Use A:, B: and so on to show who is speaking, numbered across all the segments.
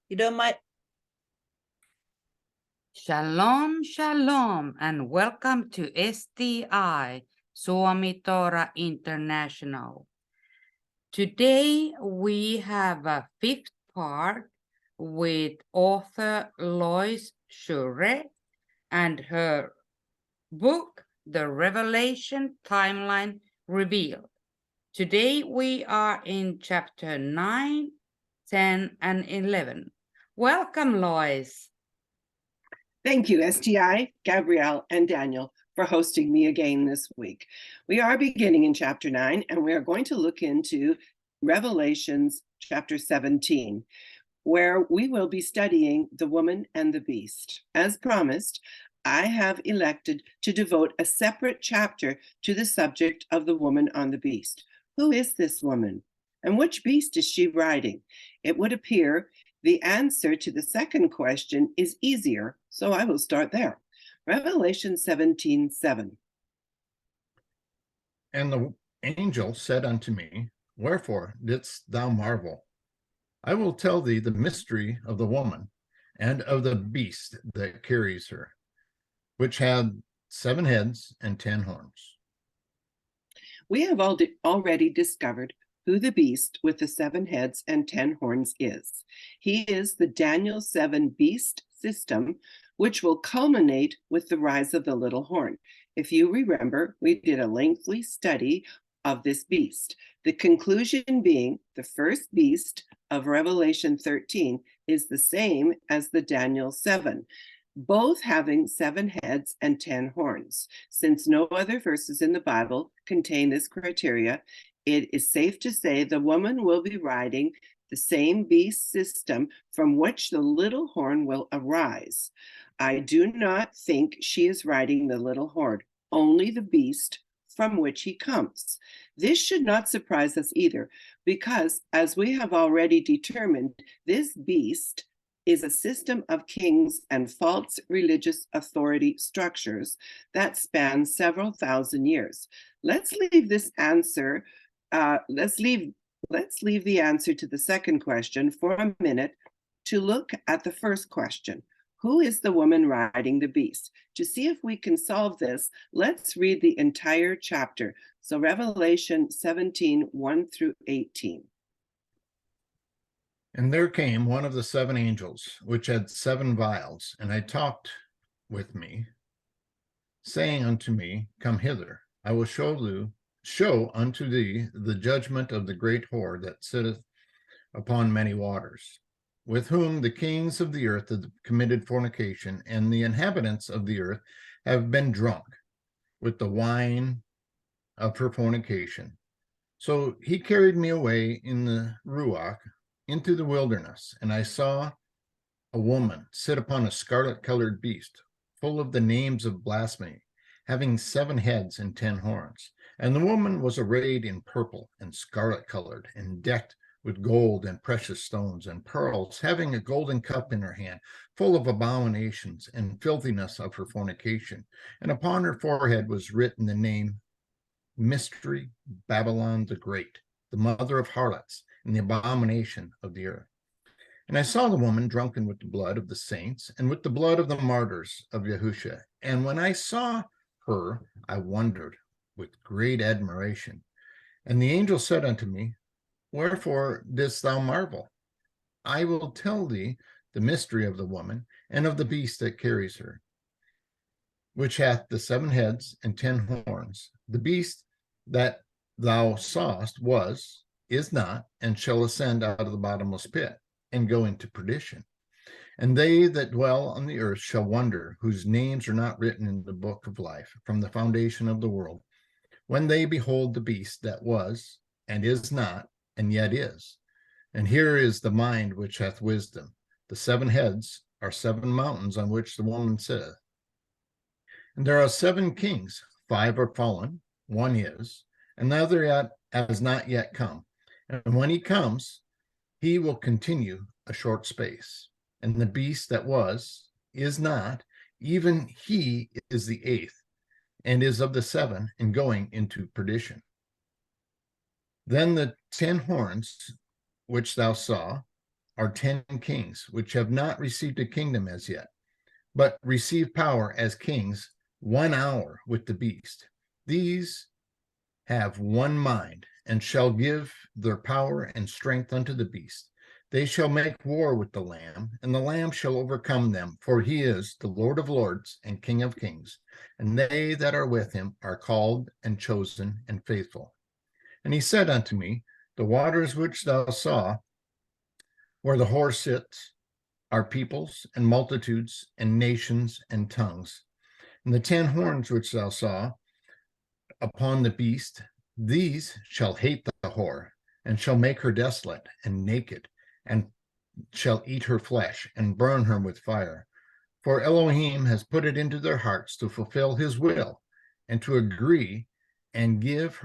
A: You don't mind?
B: Shalom, shalom, and welcome to STI, Suomi Torah International. Today we have a fifth part with author Lois Schurek and her book, The Revelation Timeline Revealed. Today we are in chapter 9, 10, and 11. Welcome, Lois.
C: Thank you, STI, Gabrielle, and Daniel, for hosting me again this week. We are beginning in chapter 9, and we are going to look into Revelations chapter 17, where we will be studying the woman and the beast. As promised, I have elected to devote a separate chapter to the subject of the woman on the beast. Who is this woman? And which beast is she riding? It would appear the answer to the second question is easier, so I will start there. Revelation 17:7.
D: And the angel said unto me, Wherefore didst thou marvel? I will tell thee the mystery of the woman and of the beast that carries her, which had 7 heads and 10 horns.
C: We have already discovered who the beast with the 7 heads and 10 horns is. He is the Daniel 7 beast system, which will culminate with the rise of the little horn. If you remember, we did a lengthy study of this beast. The conclusion being the first beast of Revelation 13 is the same as the Daniel 7, both having 7 heads and 10 horns. Since no other verses in the Bible contain this criteria, it is safe to say the woman will be riding the same beast system from which the little horn will arise. I do not think she is riding the little horn, only the beast from which he comes. This should not surprise us either, because as we have already determined, this beast is a system of kings and false religious authority structures that span several thousand years. Let's leave this answer. Let's leave the answer to the second question for a minute to look at the first question. Who is the woman riding the beast? To see if we can solve this, let's read the entire chapter. So Revelation 17, 1 through 18.
D: And there came one of the 7 angels, which had 7 vials, and I talked with me, saying unto me, Come hither, I will show unto thee the judgment of the great whore that sitteth upon many waters, with whom the kings of the earth have committed fornication, and the inhabitants of the earth have been drunk with the wine of her fornication. So he carried me away in the Ruach into the wilderness, and I saw a woman sit upon a scarlet-colored beast, full of the names of blasphemy, having 7 heads and 10 horns. And the woman was arrayed in purple and scarlet-colored, and decked with gold and precious stones and pearls, having a golden cup in her hand, full of abominations and filthiness of her fornication. And upon her forehead was written the name Mystery, Babylon the Great, the mother of harlots, and the abomination of the earth. And I saw the woman drunken with the blood of the saints and with the blood of the martyrs of Yahusha. And when I saw her, I wondered with great admiration. And the angel said unto me, Wherefore didst thou marvel? I will tell thee the mystery of the woman and of the beast that carries her, which hath the 7 heads and 10 horns. The beast that thou sawest is not, and shall ascend out of the bottomless pit, and go into perdition. And they that dwell on the earth shall wonder, whose names are not written in the book of life from the foundation of the world, when they behold the beast that was, and is not, and yet is. And here is the mind which hath wisdom. The 7 heads are 7 mountains on which the woman sitteth. And there are 7 kings, 5 are fallen, 1 is, and the other yet has not yet come. And when he comes, he will continue a short space. And the beast that was, is not, even he is the 8th, and is of the 7, and going into perdition. Then the 10 horns which thou saw are 10 kings, which have not received a kingdom as yet, but receive power as kings 1 hour with the beast. These have one mind, and shall give their power and strength unto the beast. They shall make war with the Lamb, and the Lamb shall overcome them, for he is the Lord of lords and King of kings, and they that are with him are called and chosen and faithful. And he said unto me, the waters which thou saw, where the whore sits, are peoples and multitudes and nations and tongues. And the 10 horns which thou saw upon the beast, these shall hate the whore, and shall make her desolate and naked, and shall eat her flesh, and burn her with fire. For Elohim has put it into their hearts to fulfill his will, and to agree and give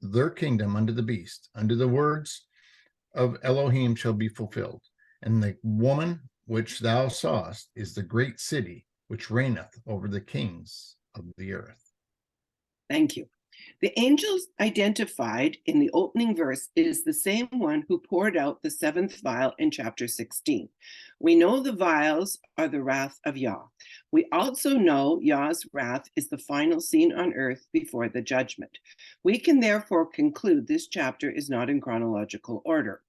D: their kingdom unto the beast, unto the words of Elohim shall be fulfilled. And the woman which thou sawest is the great city which reigneth over the kings of the earth.
C: Thank you. The angels identified in the opening verse is the same one who poured out the 7th vial in chapter 16. We know the vials are the wrath of Yah. We also know Yah's wrath is the final scene on earth before the judgment. We can therefore conclude this chapter is not in chronological order.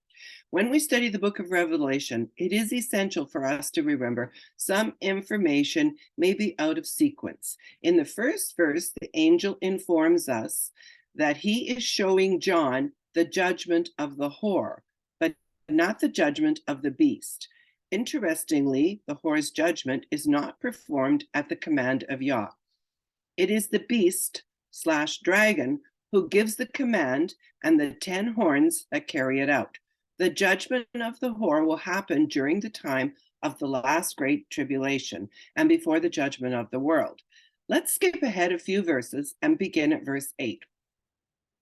C: When we study the book of Revelation, it is essential for us to remember some information may be out of sequence. In the first verse, the angel informs us that he is showing John the judgment of the whore, but not the judgment of the beast. Interestingly, the whore's judgment is not performed at the command of Yah. It is the beast/dragon who gives the command and the 10 horns that carry it out. The judgment of the whore will happen during the time of the last great tribulation and before the judgment of the world. Let's skip ahead a few verses and begin at verse 8.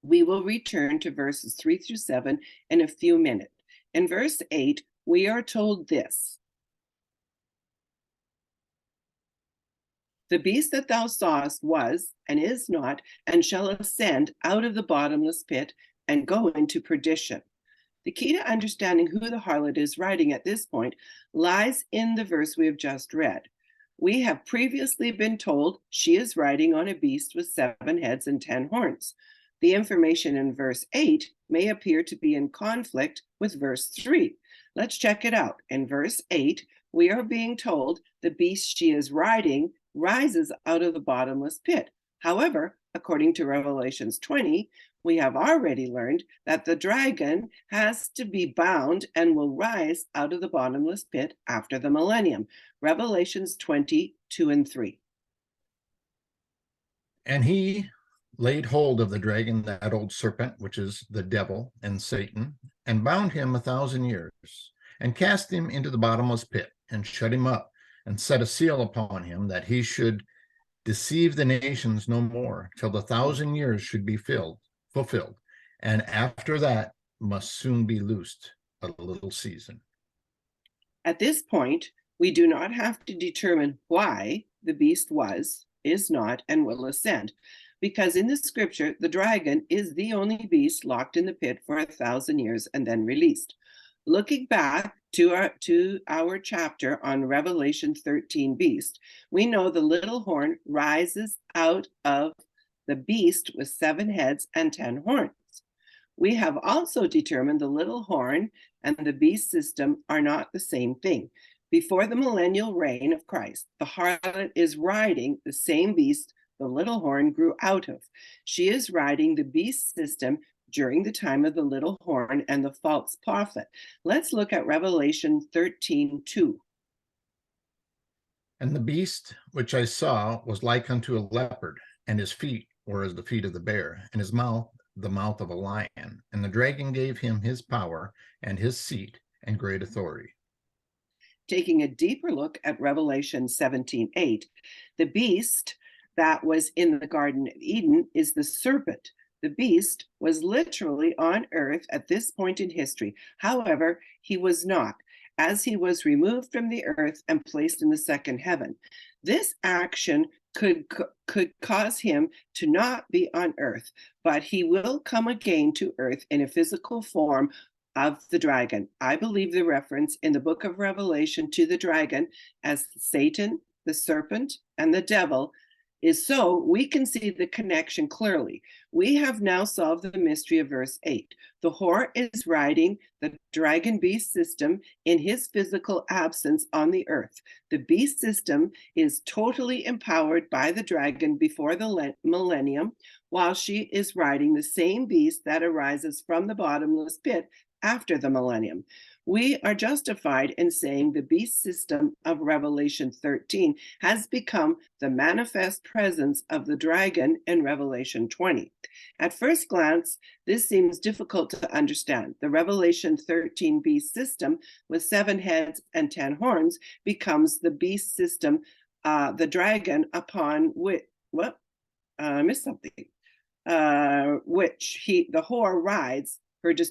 C: We will return to verses 3 through 7 in a few minutes. In verse 8, we are told this: the beast that thou sawest was, and is not, and shall ascend out of the bottomless pit and go into perdition. The key to understanding who the harlot is riding at this point lies in the verse we have just read. We have previously been told she is riding on a beast with 7 heads and 10 horns. The information in verse 8 may appear to be in conflict with verse 3. Let's check it out. In verse 8, we are being told the beast she is riding rises out of the bottomless pit. However, according to Revelations 20, we have already learned that the dragon has to be bound and will rise out of the bottomless pit after the millennium. Revelations 20:2 and 3.
D: And he laid hold of the dragon, that old serpent, which is the devil and Satan, and bound him 1,000 years, and cast him into the bottomless pit, and shut him up, and set a seal upon him, that he should deceive the nations no more, till the 1,000 years should be fulfilled, and after that must soon be loosed a little season.
C: At this point, we do not have to determine why the beast was, is not, and will ascend, because in the scripture, the dragon is the only beast locked in the pit for 1,000 years and then released. Looking back to our chapter on Revelation 13 beast, we know the little horn rises out of the beast with 7 heads and 10 horns. We have also determined the little horn and the beast system are not the same thing. Before the millennial reign of Christ, the harlot is riding the same beast the little horn grew out of. She is riding the beast system during the time of the little horn and the false prophet. Let's look at Revelation 13:2.
D: And the beast which I saw was like unto a leopard, and his feet were as the feet of the bear, and his mouth the mouth of a lion. And the dragon gave him his power and his seat and great authority.
C: Taking a deeper look at Revelation 17:8, the beast that was in the Garden of Eden is the serpent. The beast was literally on earth at this point in history. However, he was not, as he was removed from the earth and placed in the second heaven. This action could cause him to not be on earth, but he will come again to earth in a physical form of the dragon. I believe the reference in the book of Revelation to the dragon as Satan, the serpent, and the devil is so we can see the connection clearly. We have now solved the mystery of verse 8. The whore is riding the dragon beast system in his physical absence on the earth. The beast system is totally empowered by the dragon before the millennium, while she is riding the same beast that arises from the bottomless pit after the millennium. We are justified in saying the beast system of Revelation 13 has become the manifest presence of the dragon in Revelation 20. At first glance, this seems difficult to understand. The Revelation 13 beast system with 7 heads and 10 horns becomes the beast system, the dragon upon which, I missed something, which the whore rides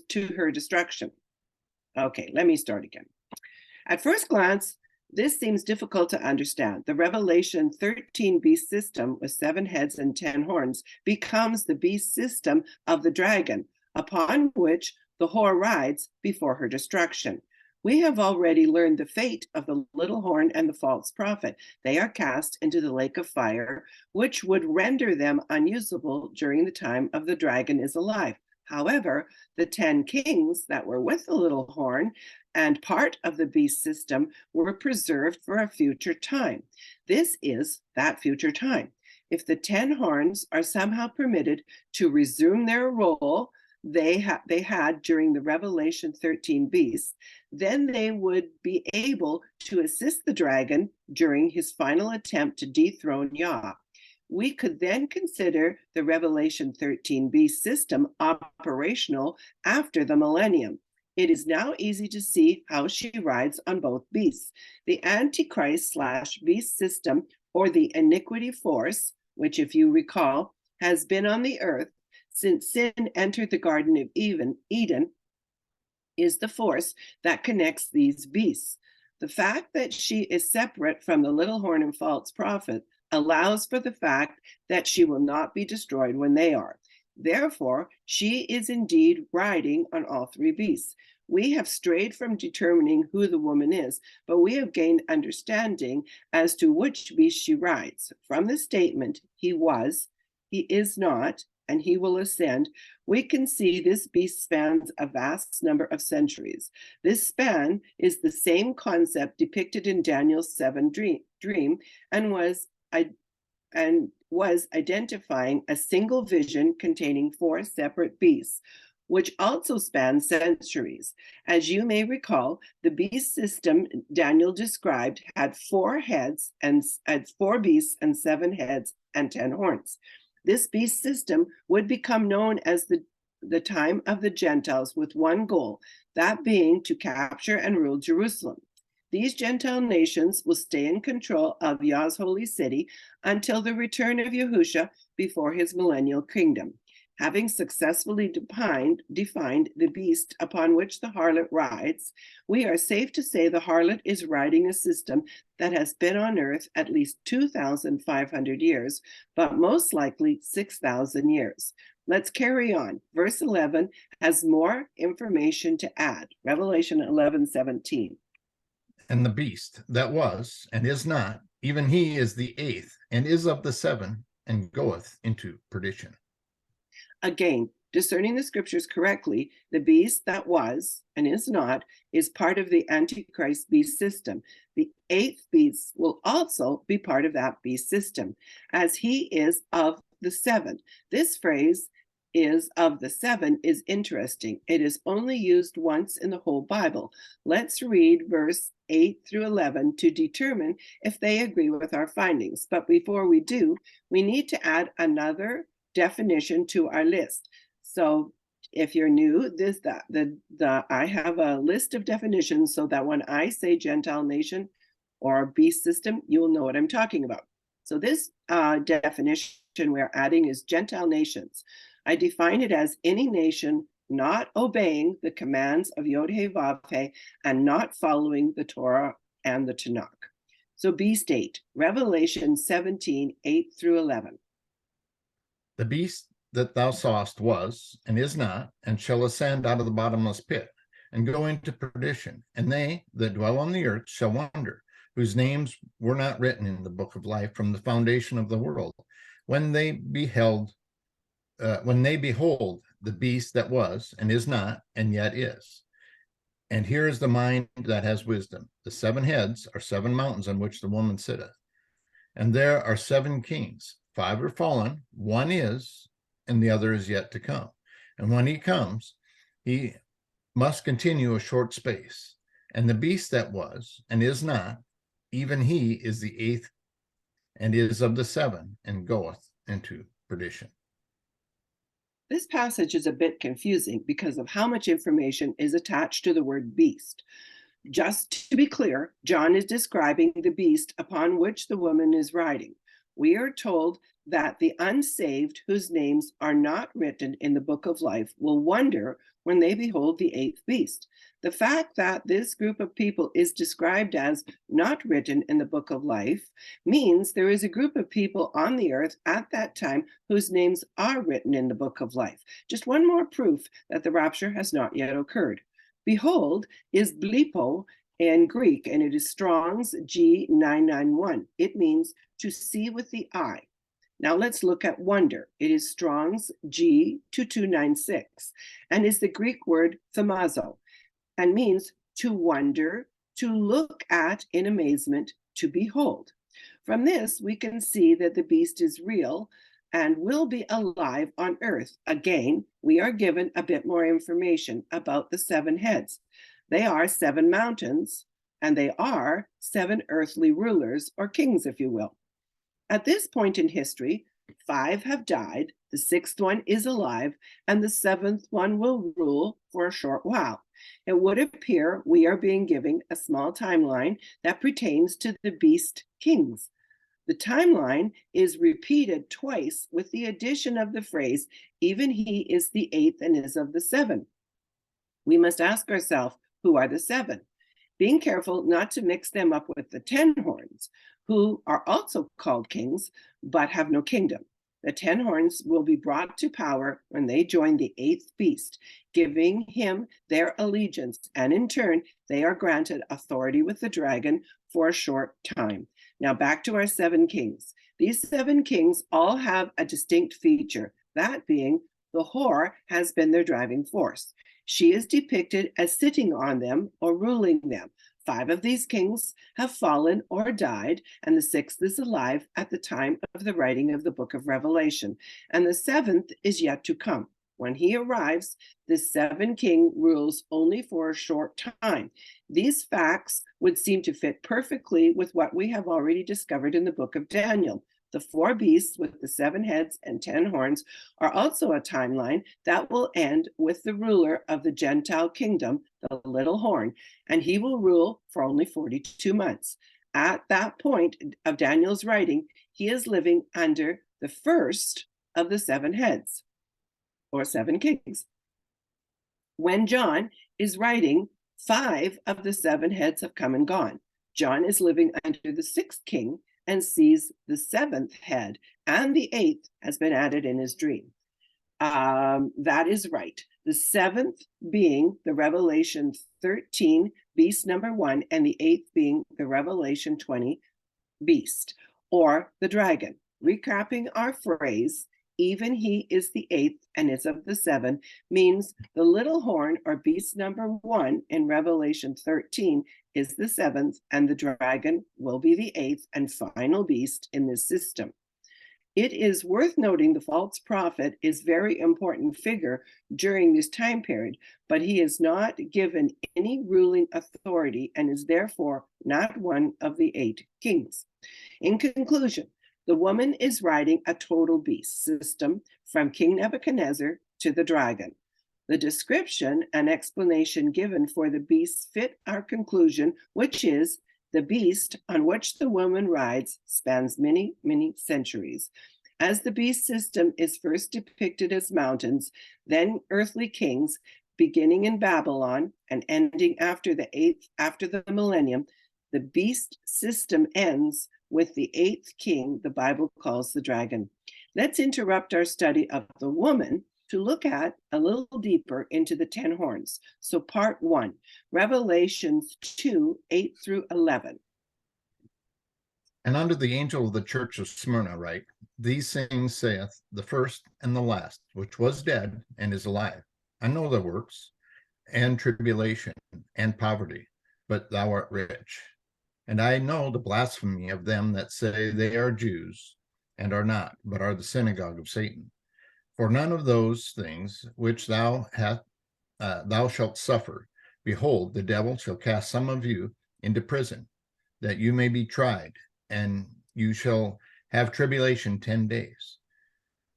C: to her destruction. Okay, let me start again. At first glance, this seems difficult to understand. The Revelation 13 beast system with 7 heads and 10 horns becomes the beast system of the dragon, upon which the whore rides before her destruction. We have already learned the fate of the little horn and the false prophet. They are cast into the lake of fire, which would render them unusable during the time of the dragon is alive. However, the 10 kings that were with the little horn and part of the beast system were preserved for a future time. This is that future time. If the 10 horns are somehow permitted to resume their role they had during the Revelation 13 beast, then they would be able to assist the dragon during his final attempt to dethrone Yah. We could then consider the Revelation 13 beast system operational after the millennium. It is now easy to see how she rides on both beasts. The Antichrist / beast system, or the iniquity force, which, if you recall, has been on the earth since sin entered the Garden of Eden, is the force that connects these beasts. The fact that she is separate from the little horn and false prophet allows for the fact that she will not be destroyed when they are. Therefore, she is indeed riding on all 3 beasts. We have strayed from determining who the woman is, but we have gained understanding as to which beast she rides. From the statement, he was, he is not, and he will ascend, we can see this beast spans a vast number of centuries. This span is the same concept depicted in Daniel's 7 dream and was identifying a single vision containing 4 separate beasts, which also span centuries. As you may recall, the beast system Daniel described had 4 heads and 4 beasts and 7 heads and 10 horns. This beast system would become known as the time of the Gentiles with one goal, that being to capture and rule Jerusalem. These Gentile nations will stay in control of Yah's holy city until the return of Yahusha before his millennial kingdom. Having successfully defined the beast upon which the harlot rides, we are safe to say the harlot is riding a system that has been on earth at least 2,500 years, but most likely 6,000 years. Let's carry on. Verse 11 has more information to add. Revelation 11:17.
D: And the beast that was and is not, even he is the 8th, and is of the 7, and goeth into perdition.
C: Again, discerning the scriptures correctly, the beast that was and is not is part of the Antichrist beast system. The 8th beast will also be part of that beast system, as he is of the 7. This phrase is of the 7 is interesting. It is only used once in the whole Bible. Let's read verse 8 through 11 to determine if they agree with our findings. But before we do, we need to add another definition to our list. So if you're new, I have a list of definitions so that when I say Gentile nation or beast system, you'll know what I'm talking about. So this definition we're adding is Gentile nations. I define it as any nation not obeying the commands of Yod-Heh-Vav-Heh and not following the Torah and the Tanakh. So beast 8, Revelation 17, 8 through 11.
D: The beast that thou sawest was, and is not, and shall ascend out of the bottomless pit, and go into perdition. And they that dwell on the earth shall wonder, whose names were not written in the book of life from the foundation of the world, when they behold the beast that was and is not and yet is. And here is the mind that has wisdom. The 7 heads are 7 mountains on which the woman sitteth. And there are 7 kings. 5 are fallen, 1 is, and the other is yet to come. And when he comes, he must continue a short space. And the beast that was and is not, even he is the 8th and is of the 7 and goeth into perdition.
C: This passage is a bit confusing because of how much information is attached to the word beast. Just to be clear, John is describing the beast upon which the woman is riding. We are told that the unsaved whose names are not written in the book of life will wonder when they behold the 8th beast. The fact that this group of people is described as not written in the book of life means there is a group of people on the earth at that time whose names are written in the book of life. Just one more proof that the rapture has not yet occurred. Behold is blipo in Greek, and it is Strong's G991. It means to see with the eye. Now let's look at wonder. It is Strong's G2296 and is the Greek word thaumazo and means to wonder, to look at in amazement, to behold. From this, we can see that the beast is real and will be alive on earth. Again, we are given a bit more information about the 7 heads. They are 7 mountains, and they are 7 earthly rulers, or kings, if you will. At this point in history, 5 have died, the 6th one is alive, and the 7th one will rule for a short while. It would appear we are being given a small timeline that pertains to the beast kings. The timeline is repeated twice with the addition of the phrase, even he is the 8th and is of the 7. We must ask ourselves, who are the 7? Being careful not to mix them up with the 10 horns, who are also called kings, but have no kingdom. The 10 horns will be brought to power when they join the 8th beast, giving him their allegiance, and in turn, they are granted authority with the dragon for a short time. Now back to our 7 kings. These 7 kings all have a distinct feature, that being the whore has been their driving force. She is depicted as sitting on them or ruling them. 5 of these kings have fallen or died, and the 6th is alive at the time of the writing of the book of Revelation, and the 7th is yet to come. When he arrives, this 7 king rules only for a short time. These facts would seem to fit perfectly with what we have already discovered in the book of Daniel. The 4 beasts with the 7 heads and 10 horns are also a timeline that will end with the ruler of the Gentile kingdom, the little horn, and he will rule for only 42 months. At that point of Daniel's writing, he is living under the first of the 7 heads, or 7 kings. When John is writing, 5 of the 7 heads have come and gone. John is living under the 6th king and sees the 7th head, and the 8th has been added in his dream. That is right. The 7th being the Revelation 13 beast number 1, and the 8th being the Revelation 20 beast, or the dragon. Recapping our phrase, even he is the 8th and is of the 7, means the little horn or beast number 1 in Revelation 13 is the 7th, and the dragon will be the 8th and final beast in this system. It is worth noting the false prophet is a very important figure during this time period, but he is not given any ruling authority and is therefore not one of the 8 kings. In conclusion, the woman is riding a total beast system from King Nebuchadnezzar to the dragon. The description and explanation given for the beasts fit our conclusion, which is the beast on which the woman rides spans many, many centuries. As the beast system is first depicted as mountains, then earthly kings, beginning in Babylon and ending after the millennium, the beast system ends with the 8th king the Bible calls the dragon. Let's interrupt our study of the woman to look at a little deeper into the 10 horns. So part 1, Revelations 2, 8 through 11.
D: And unto the angel of the church of Smyrna write, these things saith the first and the last, which was dead and is alive. I know thy works, and tribulation, and poverty, but thou art rich. And I know the blasphemy of them that say they are Jews, and are not, but are the synagogue of Satan. For none of those things which thou shalt suffer, behold, the devil shall cast some of you into prison, that you may be tried, and you shall have tribulation 10 days.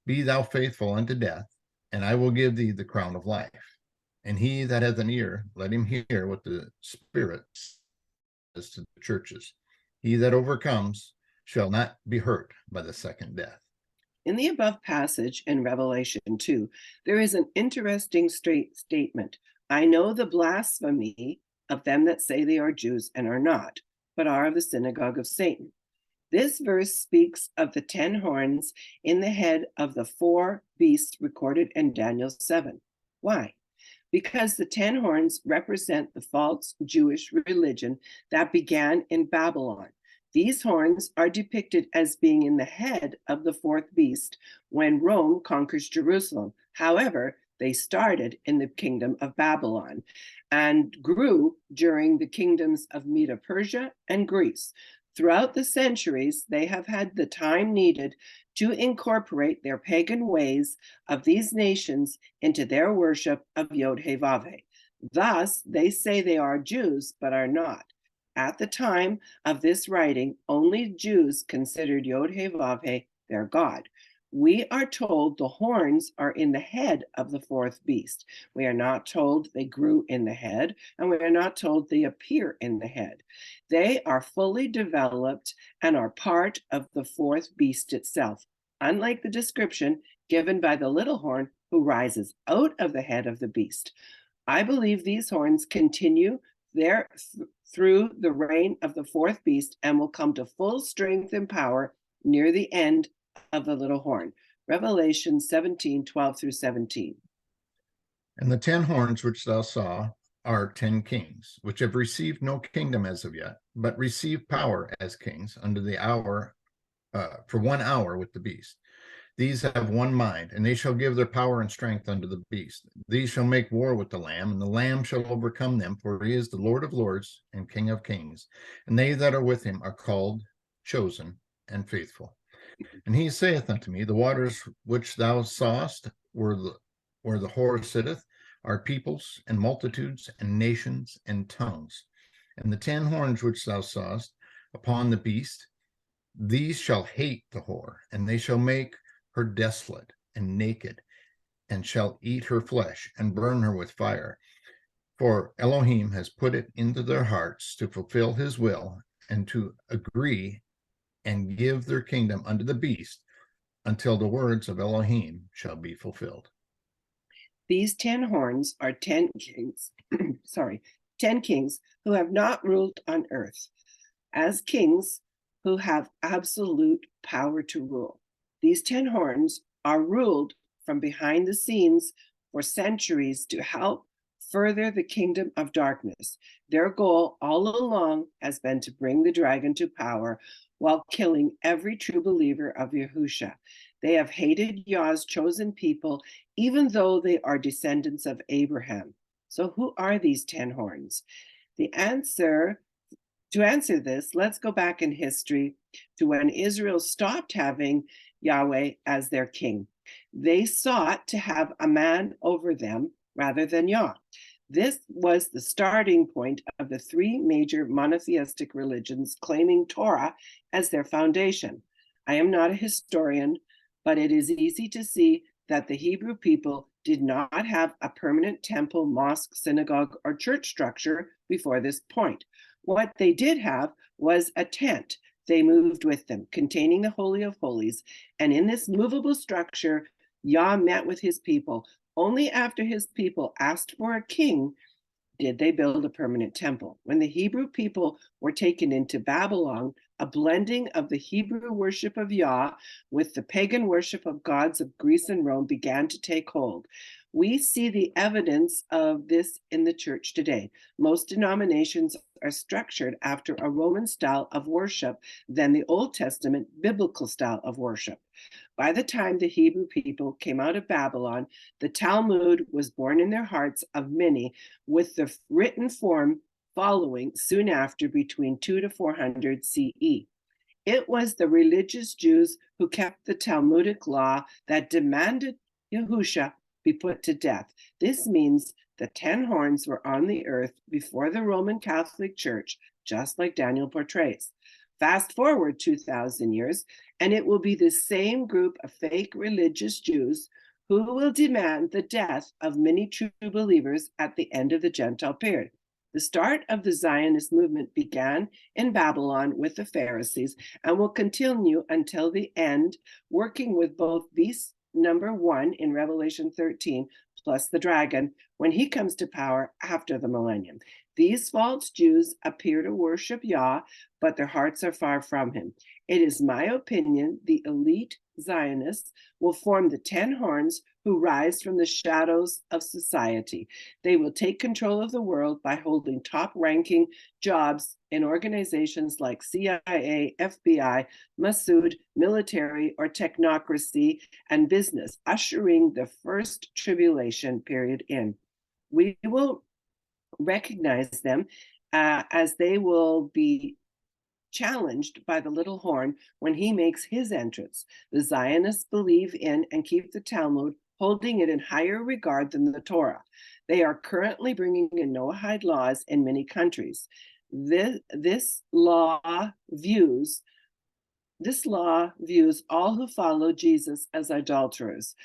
D: Be thou faithful unto death, and I will give thee the crown of life. And he that hath an ear, let him hear what the Spirit says to the churches. He that overcomes shall not be hurt by the second death.
C: In the above passage in Revelation 2, there is an interesting statement. I know the blasphemy of them that say they are Jews and are not, but are of the synagogue of Satan. This verse speaks of the 10 horns in the head of the 4 beasts recorded in Daniel 7. Why? Because the 10 horns represent the false Jewish religion that began in Babylon. These horns are depicted as being in the head of the 4th beast when Rome conquers Jerusalem. However, they started in the kingdom of Babylon and grew during the kingdoms of Medo-Persia and Greece. Throughout the centuries, they have had the time needed to incorporate their pagan ways of these nations into their worship of Yod-Heh-Vav-Heh. Thus, they say they are Jews, but are not. At the time of this writing, only Jews considered Yod-Heh-Vav-Heh their God. We are told the horns are in the head of the 4th beast. We are not told they grew in the head, and we are not told they appear in the head. They are fully developed and are part of the 4th beast itself, unlike the description given by the little horn who rises out of the head of the beast. I believe these horns continue through the reign of the 4th beast and will come to full strength and power near the end of the little horn. Revelation 17, 12 through 17.
D: And the 10 horns which thou saw are 10 kings, which have received no kingdom as of yet, but receive power as kings under the hour, for 1 hour with the beast. These have one mind, and they shall give their power and strength unto the beast. These shall make war with the Lamb, and the Lamb shall overcome them, for he is the Lord of lords and King of kings. And they that are with him are called, chosen, and faithful. And he saith unto me, the waters which thou sawest where the whore sitteth are peoples and multitudes and nations and tongues. And the 10 horns which thou sawest upon the beast, these shall hate the whore, and they shall make her desolate and naked, and shall eat her flesh and burn her with fire. For Elohim has put it into their hearts to fulfill his will and to agree and give their kingdom unto the beast until the words of Elohim shall be fulfilled.
C: These 10 horns are 10 kings, 10 kings who have not ruled on earth as kings who have absolute power to rule. These 10 horns are ruled from behind the scenes for centuries to help further the kingdom of darkness. Their goal all along has been to bring the dragon to power while killing every true believer of Yahusha. They have hated Yah's chosen people, even though they are descendants of Abraham. So who are these 10 horns? To answer this, let's go back in history to when Israel stopped having Yahweh as their king. They sought to have a man over them rather than Yah. This was the starting point of the 3 major monotheistic religions claiming Torah as their foundation. I am not a historian, but it is easy to see that the Hebrew people did not have a permanent temple, mosque, synagogue, or church structure before this point. What they did have was a tent they moved with them, containing the Holy of Holies, and in this movable structure, Yah met with his people. Only after his people asked for a king did they build a permanent temple. When the Hebrew people were taken into Babylon, a blending of the Hebrew worship of Yah with the pagan worship of gods of Greece and Rome began to take hold. We see the evidence of this in the church today. Most denominations are structured after a Roman style of worship than the Old Testament biblical style of worship. By the time the Hebrew people came out of Babylon, the Talmud was born in their hearts of many, with the written form following soon after between 2 to 400 CE. It was the religious Jews who kept the Talmudic law that demanded Yahusha be put to death. This means the 10 horns were on the earth before the Roman Catholic Church, just like Daniel portrays. Fast forward 2,000 years, and it will be the same group of fake religious Jews who will demand the death of many true believers at the end of the Gentile period. The start of the Zionist movement began in Babylon with the Pharisees and will continue until the end, working with both beast number 1 in Revelation 13, plus the dragon, when he comes to power after the millennium. These false Jews appear to worship Yah, but their hearts are far from him. It is my opinion the elite Zionists will form the 10 horns who rise from the shadows of society. They will take control of the world by holding top-ranking jobs in organizations like CIA, FBI, Massoud, military, or technocracy, and business, ushering the first tribulation period in. We will recognize them as they will be challenged by the little horn when he makes his entrance. The Zionists believe in and keep the Talmud, holding it in higher regard than the Torah. They are currently bringing in Noahide laws in many countries. This law views all who follow Jesus as idolaters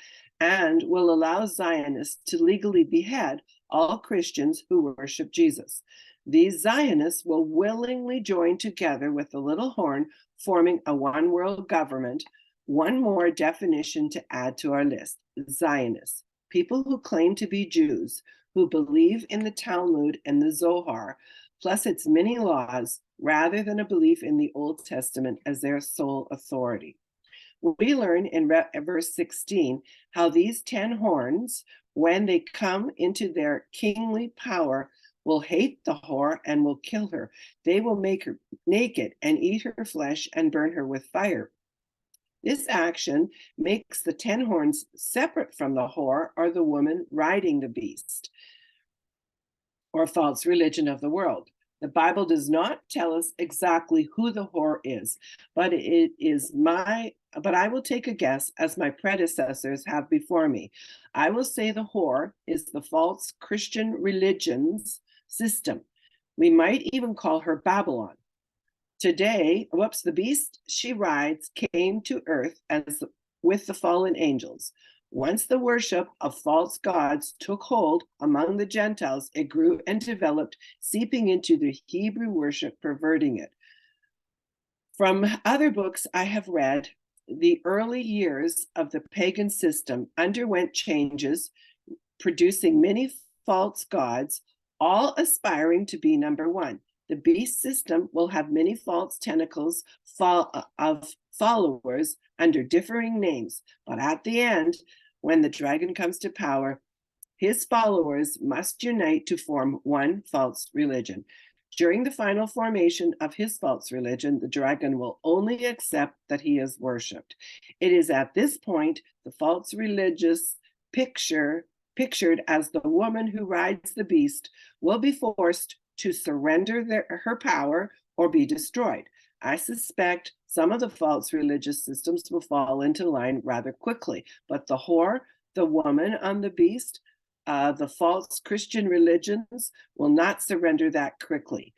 C: and will allow Zionists to legally behead all Christians who worship Jesus. These Zionists will willingly join together with the little horn, forming a one world government. One more definition to add to our list: Zionists, people who claim to be Jews, who believe in the Talmud and the Zohar, plus its many laws, rather than a belief in the Old Testament as their sole authority. We learn in verse 16 how these 10 horns, when they come into their kingly power, will hate the whore and will kill her. They will make her naked and eat her flesh and burn her with fire. This action makes the 10 horns separate from the whore or the woman riding the beast, or false religion of the world. The Bible does not tell us exactly who the whore is, but I will take a guess, as my predecessors have before me. I will say the whore is the false Christian religion's system. We might even call her Babylon. Today, the beast she rides came to earth as with the fallen angels. Once the worship of false gods took hold among the Gentiles, it grew and developed, seeping into the Hebrew worship, perverting it. From other books I have read, the early years of the pagan system underwent changes, producing many false gods, all aspiring to be number one. The beast system will have many false tentacles of followers under differing names, but at the end, when the dragon comes to power, his followers must unite to form one false religion. During the final formation of his false religion, the dragon will only accept that he is worshipped. It is at this point the false religious pictured as the woman who rides the beast will be forced to surrender her power or be destroyed. I suspect some of the false religious systems will fall into line rather quickly, but the whore, the woman on the beast, the false Christian religions will not surrender that quickly.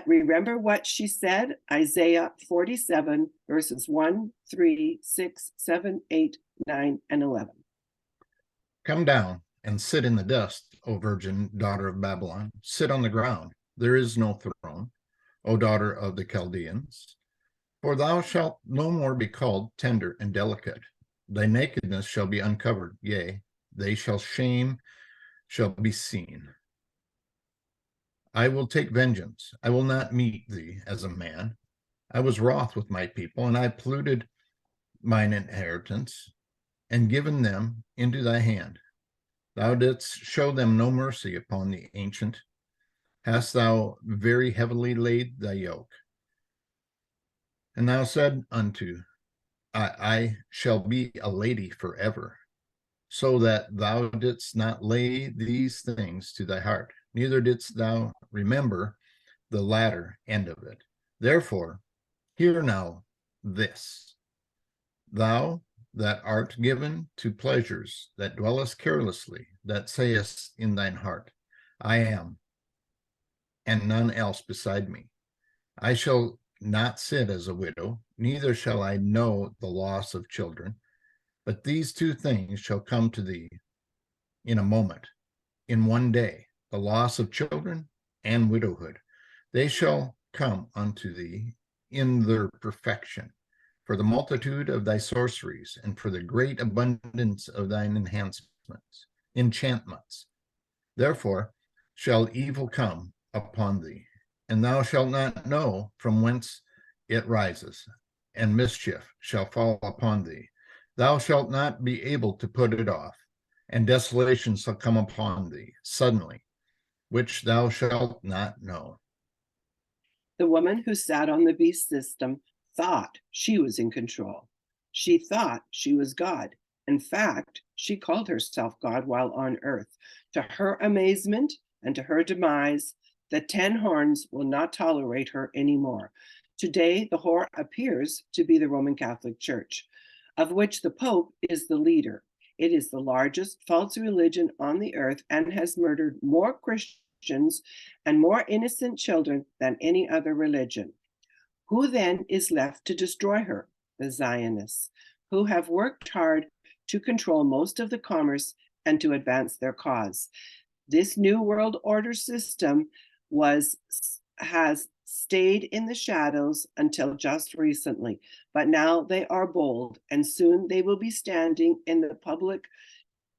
C: Remember what she said, Isaiah 47, verses 1, 3, 6, 7, 8, 9, and 11.
D: Come down and sit in the dust, O virgin daughter of Babylon. Sit on the ground. There is no throne, O daughter of the Chaldeans. For thou shalt no more be called tender and delicate. Thy nakedness shall be uncovered, yea, shame shall be seen. I will take vengeance. I will not meet thee as a man. I was wroth with my people, and I polluted mine inheritance, and given them into thy hand. Thou didst show them no mercy upon the ancient. Hast thou very heavily laid thy yoke? And thou said unto, I shall be a lady forever, so that thou didst not lay these things to thy heart, neither didst thou remember the latter end of it. Therefore, hear now this, thou that art given to pleasures, that dwellest carelessly, that sayest in thine heart, I am, and none else beside me. I shall not sit as a widow, neither shall I know the loss of children. But these two things shall come to thee in a moment, in one day, the loss of children and widowhood. They shall come unto thee in their perfection, for the multitude of thy sorceries, and for the great abundance of thine enchantments. Therefore shall evil come upon thee, and thou shalt not know from whence it rises, and mischief shall fall upon thee. Thou shalt not be able to put it off, and desolation shall come upon thee suddenly, which thou shalt not know.
C: The woman who sat on the beast system thought she was in control. She thought she was God. In fact, she called herself God while on earth. To her amazement and to her demise, the 10 horns will not tolerate her anymore. Today, the whore appears to be the Roman Catholic Church, of which the Pope is the leader. It is the largest false religion on the earth and has murdered more Christians and more innocent children than any other religion. Who then is left to destroy her? The Zionists, who have worked hard to control most of the commerce and to advance their cause. This new world order system has stayed in the shadows until just recently, but now they are bold, and soon they will be standing in the public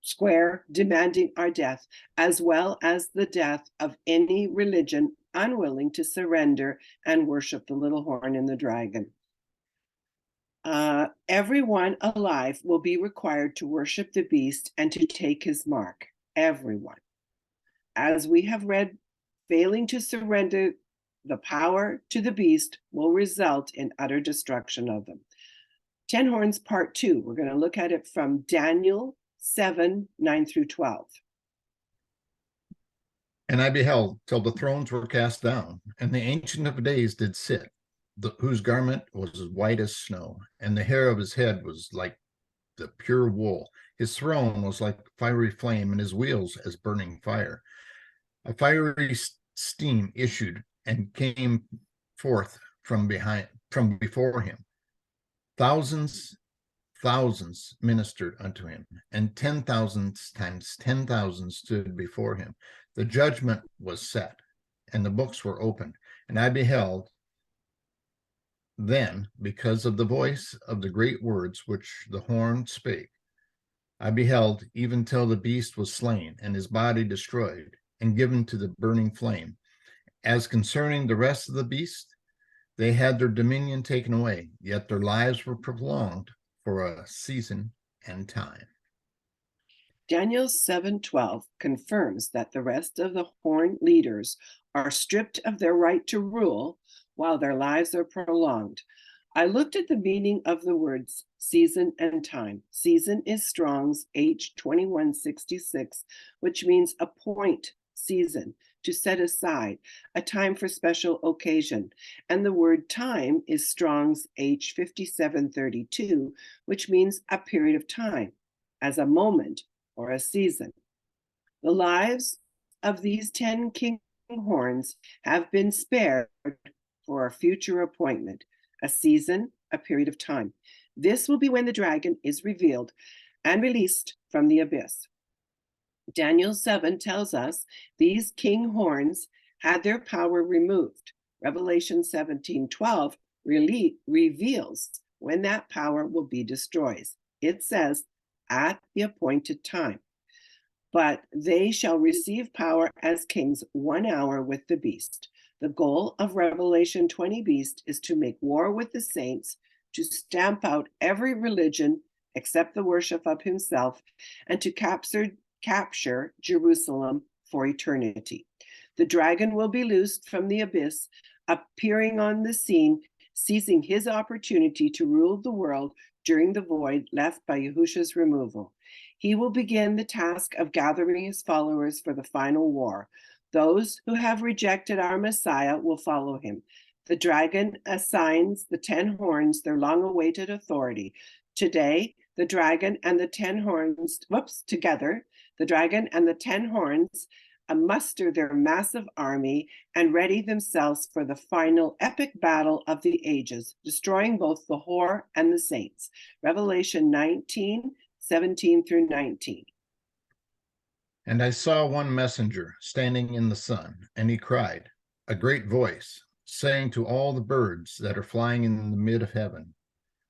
C: square demanding our death, as well as the death of any religion unwilling to surrender and worship the little horn and the dragon. Everyone alive will be required to worship the beast and to take his mark. Everyone. As we have read, failing to surrender the power to the beast will result in utter destruction of them. 10 Horns Part 2. We're going to look at it from Daniel 7, 9 through 12.
D: And I beheld till the thrones were cast down, and the Ancient of Days did sit, whose garment was as white as snow, and the hair of his head was like the pure wool. His throne was like fiery flame, and his wheels as burning fire. A fiery steam issued and came forth from before him. Thousands ministered unto him, and 10,000 times 10,000 stood before him. The judgment was set, and the books were opened. And I beheld then, because of the voice of the great words which the horn spake, I beheld even till the beast was slain, and his body destroyed, and given to the burning flame. As concerning the rest of the beast, they had their dominion taken away, yet their lives were prolonged for a season and time.
C: Daniel 7:12 confirms that the rest of the horn leaders are stripped of their right to rule while their lives are prolonged. I looked at the meaning of the words season and time. Season is Strong's H2166, which means appoint season, to set aside, a time for special occasion. And the word time is Strong's H5732, which means a period of time, as a moment or a season. The lives of these 10 king horns have been spared for a future appointment, a season, a period of time. This will be when the dragon is revealed and released from the abyss. Daniel 7 tells us these king horns had their power removed. Revelation 17:12 reveals when that power will be destroyed. It says, at the appointed time. But they shall receive power as kings 1 hour with the beast. The goal of Revelation 20 beast is to make war with the saints, to stamp out every religion except the worship of himself, and to capture Jerusalem for eternity. The dragon will be loosed from the abyss, appearing on the scene, seizing his opportunity to rule the world during the void left by Yahushua's removal. He will begin the task of gathering his followers for the final war. Those who have rejected our Messiah will follow him. The dragon assigns the 10 horns their long-awaited authority. Today, the dragon and the 10 horns, together, the dragon and the 10 horns muster their massive army and ready themselves for the final epic battle of the ages, destroying both the whore and the saints. Revelation 19, 17 through 19.
D: And I saw one messenger standing in the sun, and he cried, a great voice, saying to all the birds that are flying in the mid of heaven,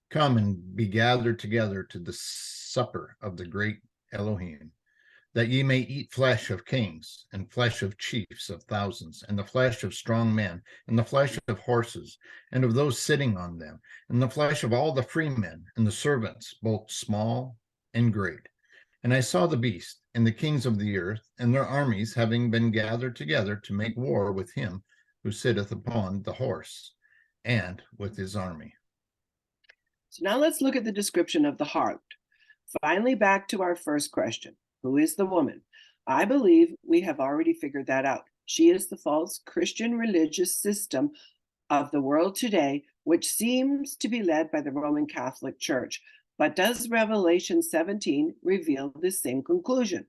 D: come and be gathered together to the supper of the great Elohim, that ye may eat flesh of kings, and flesh of chiefs of thousands, and the flesh of strong men, and the flesh of horses, and of those sitting on them, and the flesh of all the free men, and the servants, both small and great. And I saw the beast, and the kings of the earth, and their armies having been gathered together to make war with him who sitteth upon the horse, and with his army.
C: So now let's look at the description of the harlot. Finally, back to our first question. Who is the woman? I believe we have already figured that out. She is the false Christian religious system of the world today, which seems to be led by the Roman Catholic Church. But does Revelation 17 reveal the same conclusion?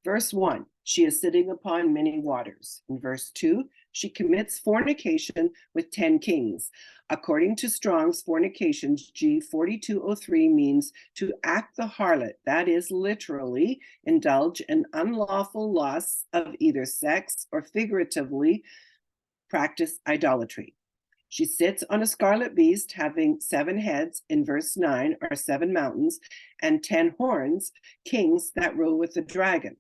C: Verse 1, she is sitting upon many waters. In verse 2, she commits fornication with 10 kings. According to Strong's fornication, G4203 means to act the harlot, that is, literally indulge in unlawful lusts of either sex or figuratively practice idolatry. She sits on a scarlet beast having 7 heads, in verse 9, are 7 mountains, and 10 horns, kings that rule with the dragon.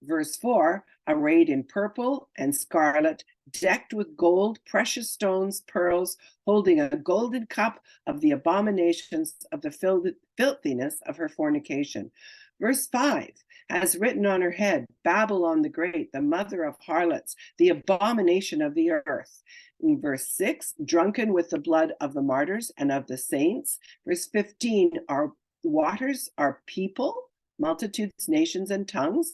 C: Verse 4, arrayed in purple and scarlet, decked with gold, precious stones, pearls, holding a golden cup of the abominations of the filthiness of her fornication. Verse 5 has written on her head, Babylon the Great, the mother of harlots, the abomination of the earth. In verse 6, drunken with the blood of the martyrs and of the saints. Verse 15, our waters are people, multitudes, nations, and tongues.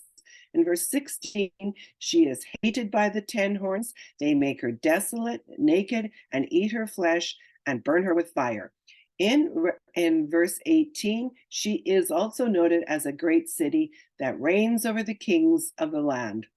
C: In verse 16, she is hated by the 10 horns. They make her desolate, naked, and eat her flesh and burn her with fire. In verse 18, she is also noted as a great city that reigns over the kings of the land.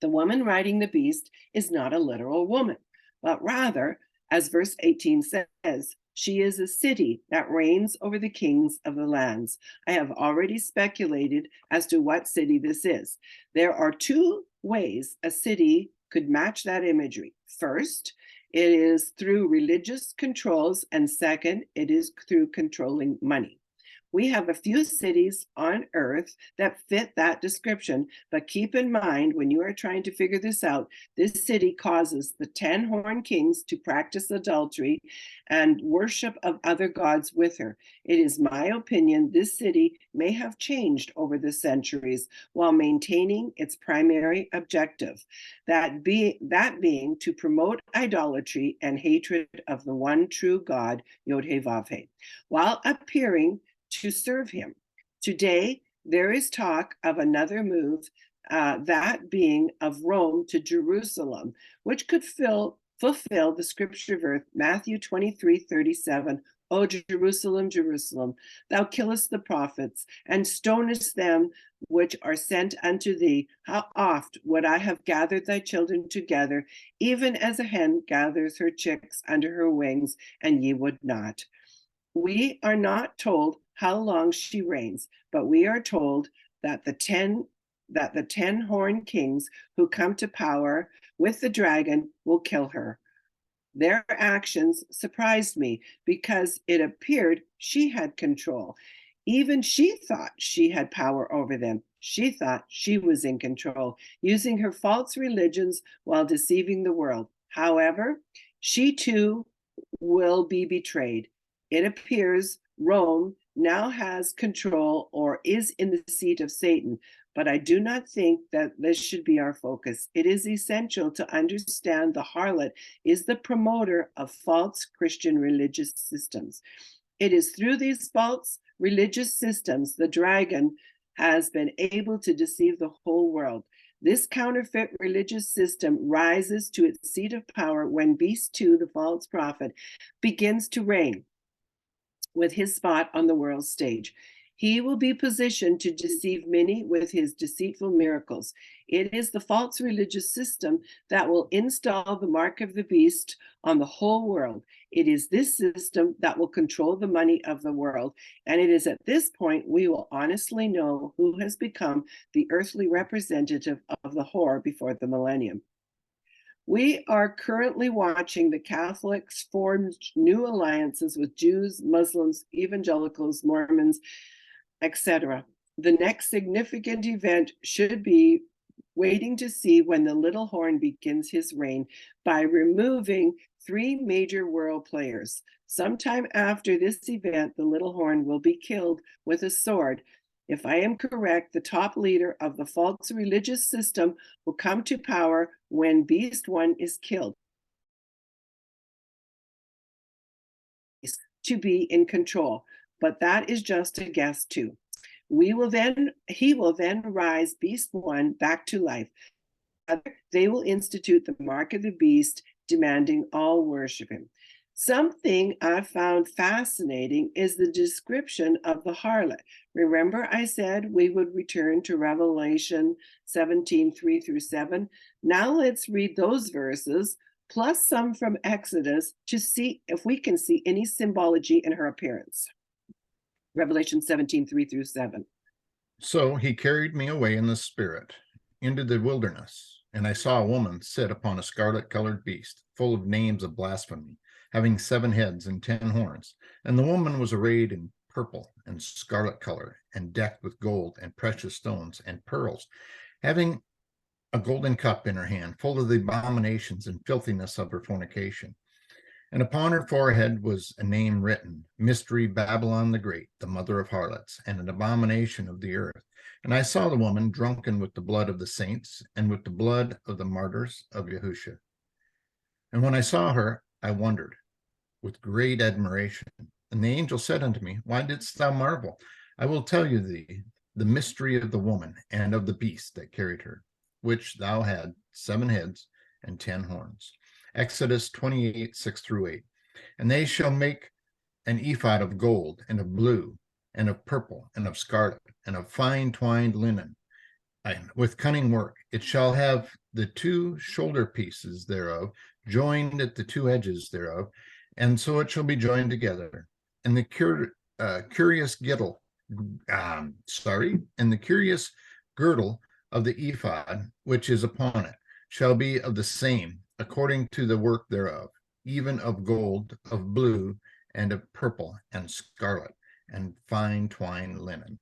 C: The woman riding the beast is not a literal woman, but rather, as verse 18 says, she is a city that reigns over the kings of the lands. I have already speculated as to what city this is. There are 2 ways a city could match that imagery. First, it is through religious controls, and second, it is through controlling money. We have a few cities on earth that fit that description, but keep in mind when you are trying to figure this out, this city causes the 10 horned kings to practice adultery and worship of other gods with her. It is my opinion this city may have changed over the centuries while maintaining its primary objective, that being to promote idolatry and hatred of the one true God, Yod-Heh-Vav-Heh, while appearing to serve him. Today, there is talk of another move, that being of Rome to Jerusalem, which could fulfill the scripture verse, Matthew 23:37, O Jerusalem, Jerusalem, thou killest the prophets, and stonest them which are sent unto thee. How oft would I have gathered thy children together, even as a hen gathers her chicks under her wings, and ye would not. We are not told how long she reigns, but we are told that the 10 horned kings who come to power with the dragon will kill her. Their actions surprised me because it appeared she had control. Even she thought she had power over them. She thought she was in control, using her false religions while deceiving the world. However, she too will be betrayed. It appears Rome now has control or is in the seat of Satan, but I do not think that this should be our focus. It is essential to understand the harlot is the promoter of false Christian religious systems. It is through these false religious systems the dragon has been able to deceive the whole world. This counterfeit religious system rises to its seat of power when Beast 2, the false prophet, begins to reign with his spot on the world stage. He will be positioned to deceive many with his deceitful miracles. It is the false religious system that will install the mark of the beast on the whole world. It is this system that will control the money of the world. And it is at this point we will honestly know who has become the earthly representative of the whore before the millennium. We are currently watching the Catholics form new alliances with Jews, Muslims, evangelicals, Mormons, etc. The next significant event should be waiting to see when the little horn begins his reign by removing 3 major world players. Sometime after this event, the little horn will be killed with a sword. If I am correct, the top leader of the false religious system will come to power when Beast 1 is killed. To be in control, but that is just a guess too. He will then rise Beast 1 back to life. They will institute the mark of the beast, demanding all worship him. Something I found fascinating is the description of the harlot. Remember, I said we would return to Revelation 17, 3 through 7. Now let's read those verses, plus some from Exodus, to see if we can see any symbology in her appearance. Revelation 17, 3 through 7.
D: So he carried me away in the spirit into the wilderness, and I saw a woman sit upon a scarlet-colored beast, full of names of blasphemy, having 7 heads and 10 horns. And the woman was arrayed in purple and scarlet color, and decked with gold and precious stones and pearls, having a golden cup in her hand, full of the abominations and filthiness of her fornication. And upon her forehead was a name written, Mystery Babylon the Great, the mother of harlots, and an abomination of the earth. And I saw the woman drunken with the blood of the saints, and with the blood of the martyrs of Yahusha. And when I saw her, I wondered with great admiration. And the angel said unto me, Why didst thou marvel? I will tell you the mystery of the woman and of the beast that carried her, which thou had 7 heads and 10 horns. Exodus 28, 6 through 8. And they shall make an ephod of gold and of blue and of purple and of scarlet and of fine twined linen, and with cunning work. It shall have the 2 shoulder pieces thereof joined at the 2 edges thereof, and so it shall be joined together. And the curious girdle of the ephod which is upon it shall be of the same, according to the work thereof, even of gold, of blue, and of purple, and scarlet, and fine twined linen.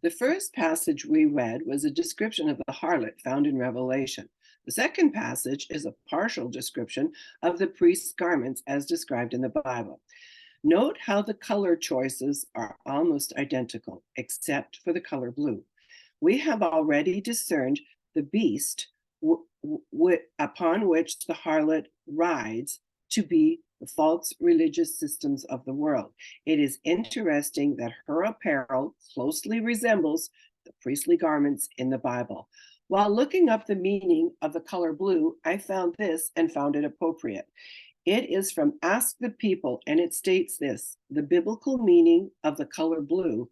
C: The first passage we read was a description of the harlot found in Revelation. The second passage is a partial description of the priest's garments as described in the Bible. Note how the color choices are almost identical, except for the color blue. We have already discerned the beast upon which the harlot rides to be the false religious systems of the world. It is interesting that her apparel closely resembles the priestly garments in the Bible. While looking up the meaning of the color blue, I found this and found it appropriate. It is from Ask the People, and it states this: the biblical meaning of the color blue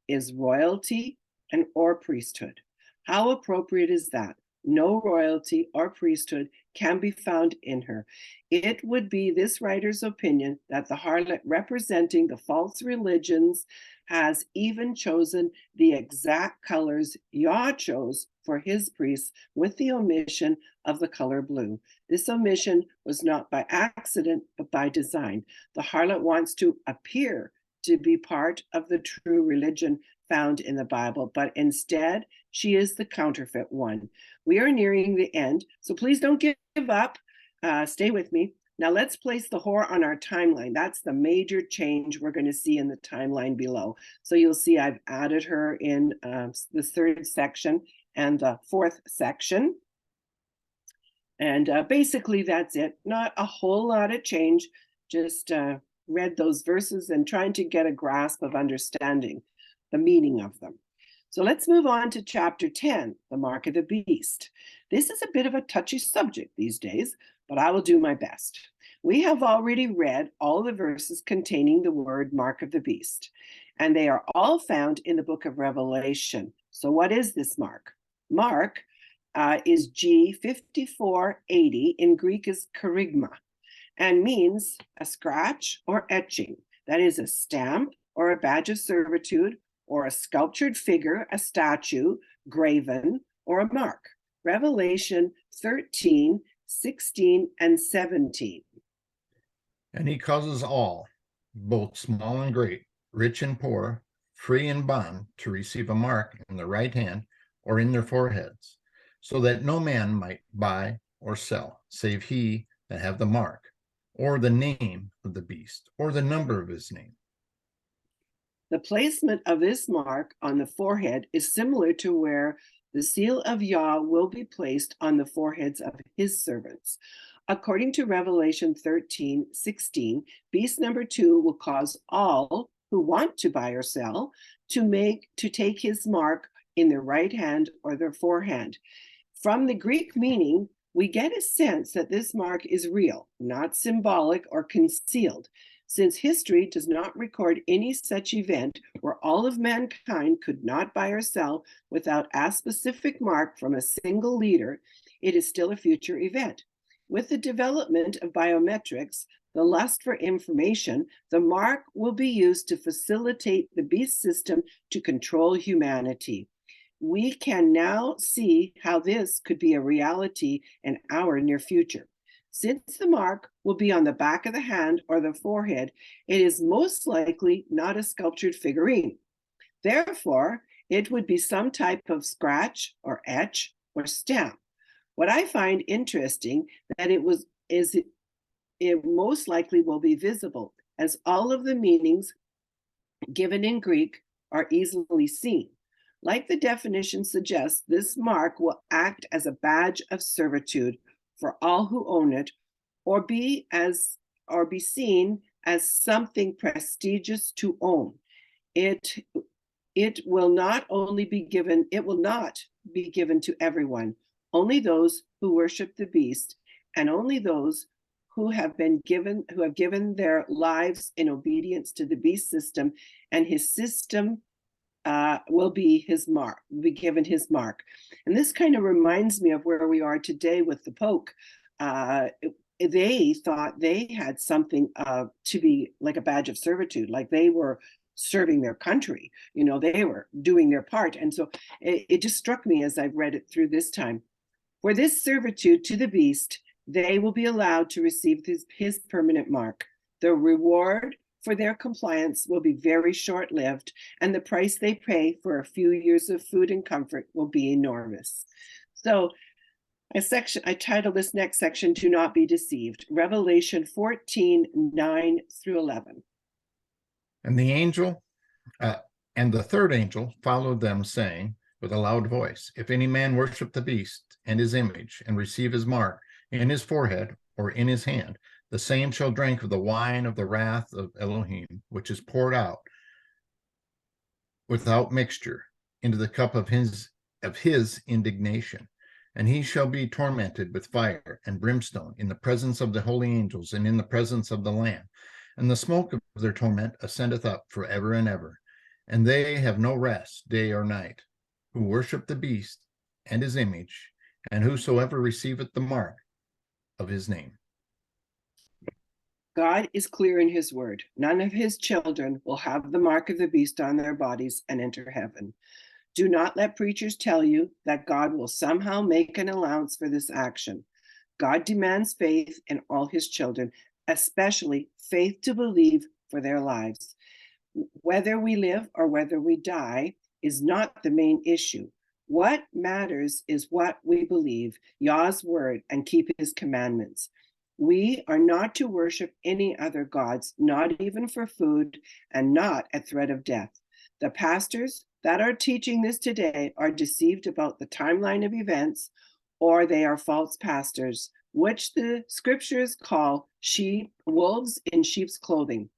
C: is royalty and or priesthood. How appropriate is that? No royalty or priesthood can be found in her. It would be this writer's opinion that the harlot representing the false religions has even chosen the exact colors Yah chose for his priests, with the omission of the color blue. This omission was not by accident, but by design. The harlot wants to appear to be part of the true religion found in the Bible, but instead she is the counterfeit one. We are nearing the end, so please don't give up. stay with me. Now let's place the whore on our timeline. That's the major change we're going to see in the timeline below. So you'll see I've added her in the third section and the fourth section. And basically that's it. Not a whole lot of change, just read those verses and trying to get a grasp of understanding the meaning of them. So let's move on to chapter 10, the mark of the beast. This is a bit of a touchy subject these days, but I will do my best. We have already read all the verses containing the word mark of the beast, and they are all found in the book of Revelation. So what is this mark? Mark is G5480, in Greek is kerygma, and means a scratch or etching. That is a stamp or a badge of servitude, or a sculptured figure, a statue, graven, or a mark. Revelation 13, 16, and 17.
D: And he causes all, both small and great, rich and poor, free and bond, to receive a mark in their right hand or in their foreheads, so that no man might buy or sell, save he that have the mark, or the name of the beast, or the number of his name.
C: The placement of this mark on the forehead is similar to where the seal of Yah will be placed on the foreheads of his servants. According to Revelation 13, 16, beast number 2 will cause all who want to buy or sell to take his mark in their right hand or their forehand. From the Greek meaning, we get a sense that this mark is real, not symbolic or concealed, since history does not record any such event where all of mankind could not buy or sell without a specific mark from a single leader. It is still a future event. With the development of biometrics, the lust for information, the mark will be used to facilitate the beast system to control humanity. We can now see how this could be a reality in our near future. Since the mark will be on the back of the hand or the forehead, it is most likely not a sculptured figurine. Therefore, it would be some type of scratch or etch or stamp. What I find interesting that it most likely will be visible, as all of the meanings given in Greek are easily seen. Like the definition suggests, this mark will act as a badge of servitude for all who own it, or be seen as something prestigious to own. It will not be given to everyone, only those who worship the beast, and only those who have given their lives in obedience to the beast system, and his system will be given his mark. And this kind of reminds me of where we are today with the Pope. They thought they had something to be like a badge of servitude, like they were serving their country, they were doing their part. And so it just struck me as I've read it through this time. For this servitude to the beast, they will be allowed to receive his permanent mark. The reward for their compliance will be very short-lived, and the price they pay for a few years of food and comfort will be enormous. So I titled this next section, "Do Not Be Deceived," Revelation 14, 9 through 11.
D: And the third angel followed them, saying with a loud voice, "If any man worship the beast and his image, and receive his mark in his forehead or in his hand, the same shall drink of the wine of the wrath of Elohim, which is poured out without mixture into the cup of his indignation. And he shall be tormented with fire and brimstone in the presence of the holy angels and in the presence of the Lamb. And the smoke of their torment ascendeth up forever and ever. And they have no rest day or night, who worship the beast and his image, and whosoever receiveth the mark of his name."
C: God is clear in his word. None of his children will have the mark of the beast on their bodies and enter heaven. Do not let preachers tell you that God will somehow make an allowance for this action. God demands faith in all his children, especially faith to believe for their lives. Whether we live or whether we die is not the main issue. What matters is what we believe, Yah's word, and keep his commandments. We are not to worship any other gods, not even for food and not at threat of death. The pastors that are teaching this today are deceived about the timeline of events, or they are false pastors, which the scriptures call wolves in sheep's clothing.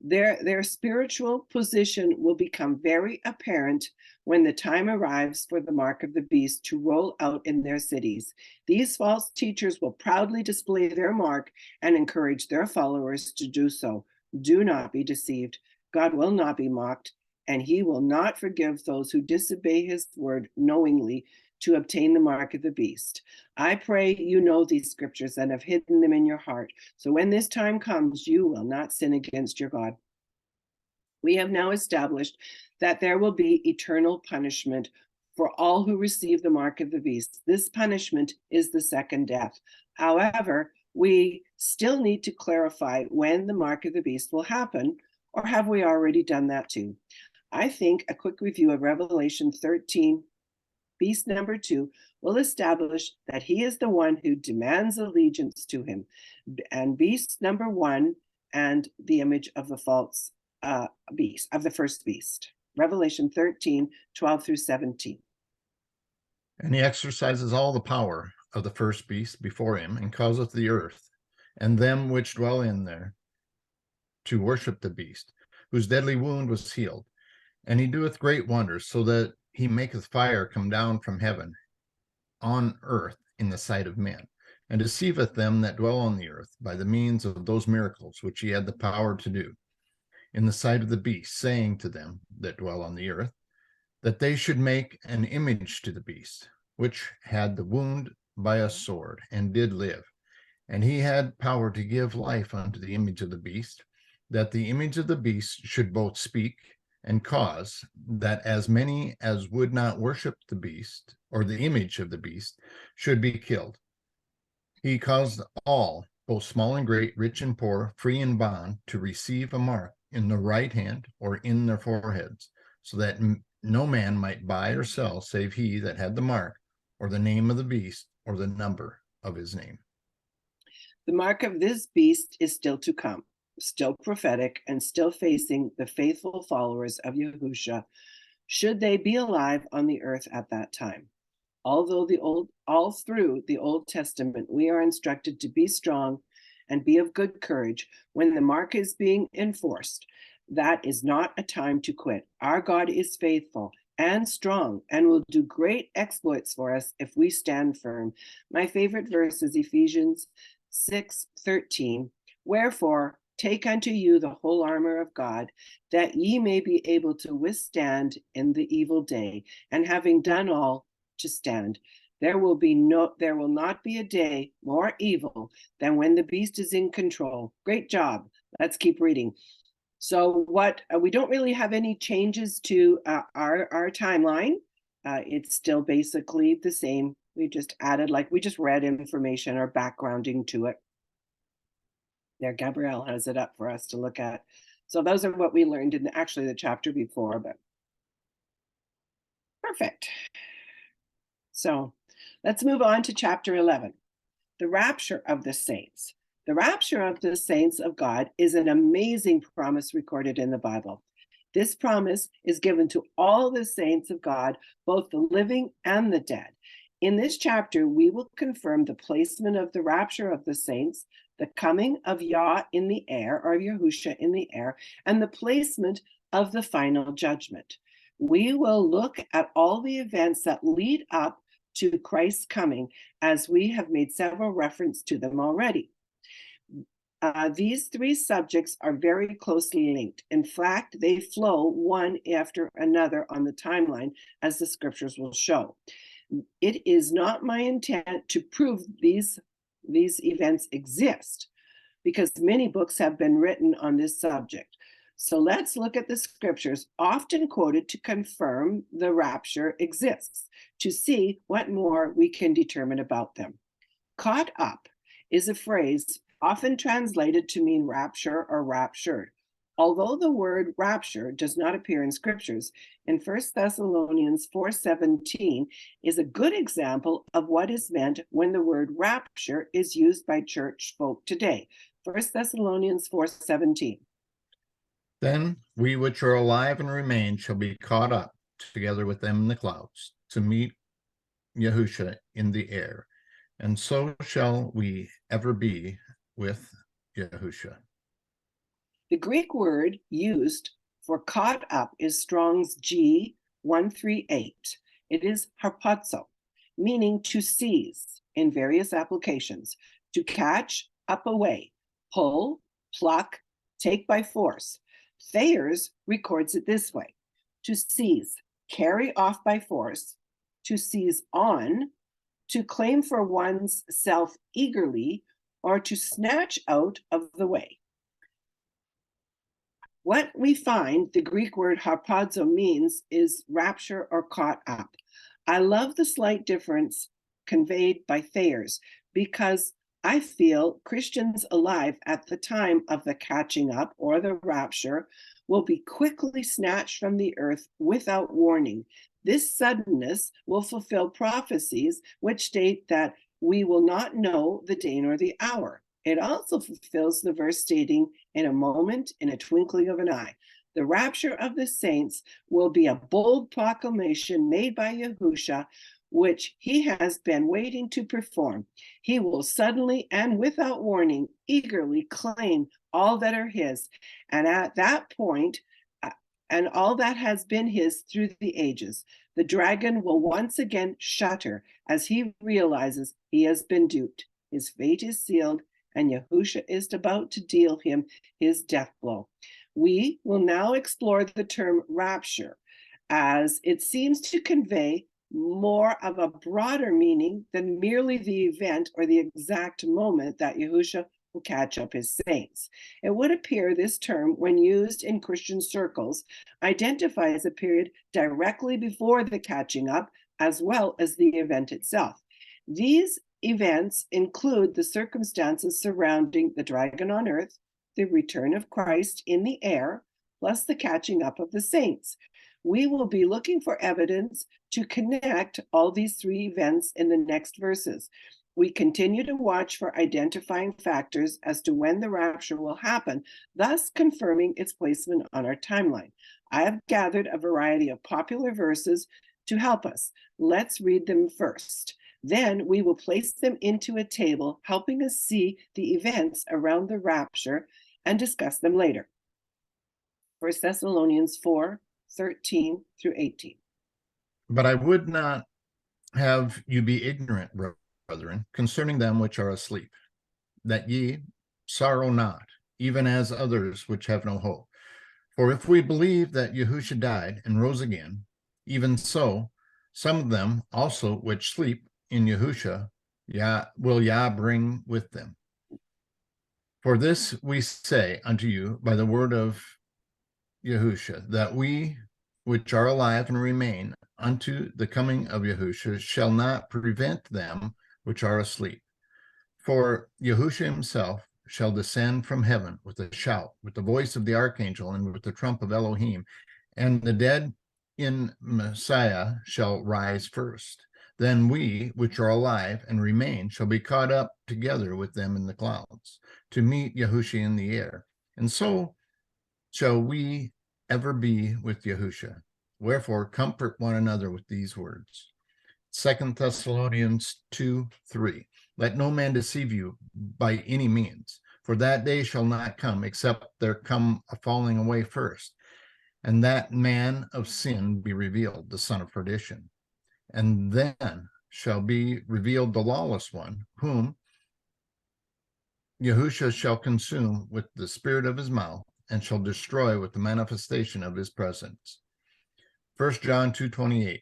C: Their spiritual position will become very apparent when the time arrives for the mark of the beast to roll out in their cities. These false teachers will proudly display their mark and encourage their followers to do so. Do not be deceived. God will not be mocked, and he will not forgive those who disobey his word knowingly to obtain the mark of the beast. I pray you know these scriptures and have hidden them in your heart, so when this time comes, you will not sin against your God. We have now established that there will be eternal punishment for all who receive the mark of the beast. This punishment is the second death. However, we still need to clarify when the mark of the beast will happen, or have we already done that too? I think a quick review of Revelation 13, beast number 2, will establish that he is the one who demands allegiance to him, and beast number 1 and the image of the false beast, of the first beast. Revelation 13, 12 through 17.
D: And he exercises all the power of the first beast before him, and causeth the earth and them which dwell in there to worship the beast, whose deadly wound was healed. And he doeth great wonders, so that he maketh fire come down from heaven on earth in the sight of men, and deceiveth them that dwell on the earth by the means of those miracles which he had the power to do in the sight of the beast, saying to them that dwell on the earth, that they should make an image to the beast, which had the wound by a sword, and did live. And he had power to give life unto the image of the beast, that the image of the beast should both speak and cause that as many as would not worship the beast, or the image of the beast, should be killed. He caused all, both small and great, rich and poor, free and bond, to receive a mark in the right hand or in their foreheads, so that no man might buy or sell save he that had the mark, or the name of the beast, or the number of his name.
C: The mark of this beast is still to come, still prophetic, and still facing the faithful followers of Yahushua, should they be alive on the earth at that time. Although all through the Old Testament, we are instructed to be strong and be of good courage when the mark is being enforced. That is not a time to quit. Our God is faithful and strong and will do great exploits for us if we stand firm. My favorite verse is Ephesians 6:13. Wherefore, take unto you the whole armor of God, that ye may be able to withstand in the evil day, and having done all, to stand. There will not be a day more evil than when the beast is in control. Great job. Let's keep reading. So we don't really have any changes to our timeline. It's still basically the same. We just added, we just read information or backgrounding to it. There, Gabrielle has it up for us to look at. So those are what we learned in actually the chapter before, but perfect. So let's move on to chapter 11, the rapture of the saints. The rapture of the saints of God is an amazing promise recorded in the Bible. This promise is given to all the saints of God, both the living and the dead. In this chapter, we will confirm the placement of the rapture of the saints, the coming of Yah in the air, or Yahushua in the air, and the placement of the final judgment. We will look at all the events that lead up to Christ's coming, as we have made several references to them already. These three subjects are very closely linked. In fact, they flow one after another on the timeline, as the scriptures will show. It is not my intent to prove these events exist, because many books have been written on this subject. So let's look at the scriptures often quoted to confirm the rapture exists, to see what more we can determine about them. Caught up is a phrase often translated to mean rapture or raptured. Although the word rapture does not appear in scriptures, in 1 Thessalonians 4:17 is a good example of what is meant when the word rapture is used by church folk today. 1 Thessalonians 4:17.
D: Then we which are alive and remain shall be caught up together with them in the clouds to meet Yahusha in the air, and so shall we ever be with Yahusha.
C: The Greek word used for caught up is Strong's G 138. It is harpazo, meaning to seize in various applications, to catch up away, pull, pluck, take by force. Thayer's records it this way: to seize, carry off by force, to seize on, to claim for one's self eagerly, or to snatch out of the way. What we find the Greek word harpazo means is rapture or caught up. I love the slight difference conveyed by Thayer's because I feel Christians alive at the time of the catching up or the rapture will be quickly snatched from the earth without warning. This suddenness will fulfill prophecies which state that we will not know the day nor the hour. It also fulfills the verse stating, in a moment, in a twinkling of an eye. The rapture of the saints will be a bold proclamation made by Yahusha, which he has been waiting to perform. He will suddenly and without warning eagerly claim all that are his, and at that point, and all that has been his through the ages. The dragon will once again shudder as he realizes he has been duped. His fate is sealed, and Yahusha is about to deal him his death blow. We will now explore the term rapture, as it seems to convey more of a broader meaning than merely the event or the exact moment that Yahusha will catch up his saints. It would appear this term, when used in Christian circles, identifies a period directly before the catching up, as well as the event itself. These events include the circumstances surrounding the dragon on earth, the return of Christ in the air, plus the catching up of the saints. We will be looking for evidence to connect all these three events in the next verses. We continue to watch for identifying factors as to when the rapture will happen, thus confirming its placement on our timeline. I have gathered a variety of popular verses to help us. Let's read them first. Then we will place them into a table, helping us see the events around the rapture and discuss them later. 1 Thessalonians 4:13 through 18.
D: But I would not have you be ignorant, brethren, concerning them which are asleep, that ye sorrow not, even as others which have no hope. For if we believe that Yahusha died and rose again, even so, some of them also which sleep in Yahusha will Yah bring with them. For this we say unto you by the word of Yahusha, that we which are alive and remain unto the coming of Yahusha shall not prevent them which are asleep. For Yahusha himself shall descend from heaven with a shout, with the voice of the archangel, and with the trump of Elohim, and the dead in Messiah shall rise first. Then we which are alive and remain shall be caught up together with them in the clouds to meet Yahusha in the air. And so shall we ever be with Yahusha. Wherefore comfort one another with these words. 2 Thessalonians 2:3. Let no man deceive you by any means, for that day shall not come, except there come a falling away first, and that man of sin be revealed, the son of perdition. And then shall be revealed the lawless one, whom Yahusha shall consume with the spirit of his mouth, and shall destroy with the manifestation of his presence. 1 John 2:28.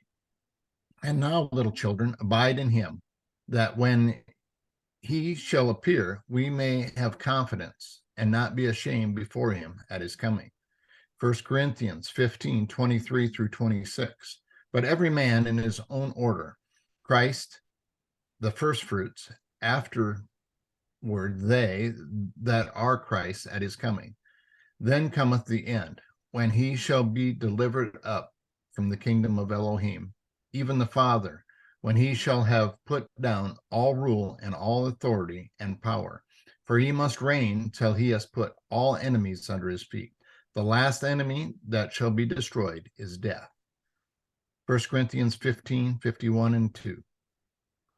D: And now, little children, abide in him, that when he shall appear, we may have confidence and not be ashamed before him at his coming. 1 Corinthians 15:23 through 26. But every man in his own order, Christ the firstfruits, afterward they that are Christ at his coming. Then cometh the end, when he shall be delivered up from the kingdom of Elohim, even the Father, when he shall have put down all rule and all authority and power. For he must reign till he has put all enemies under his feet. The last enemy that shall be destroyed is death. 1 Corinthians 15:51 and 2.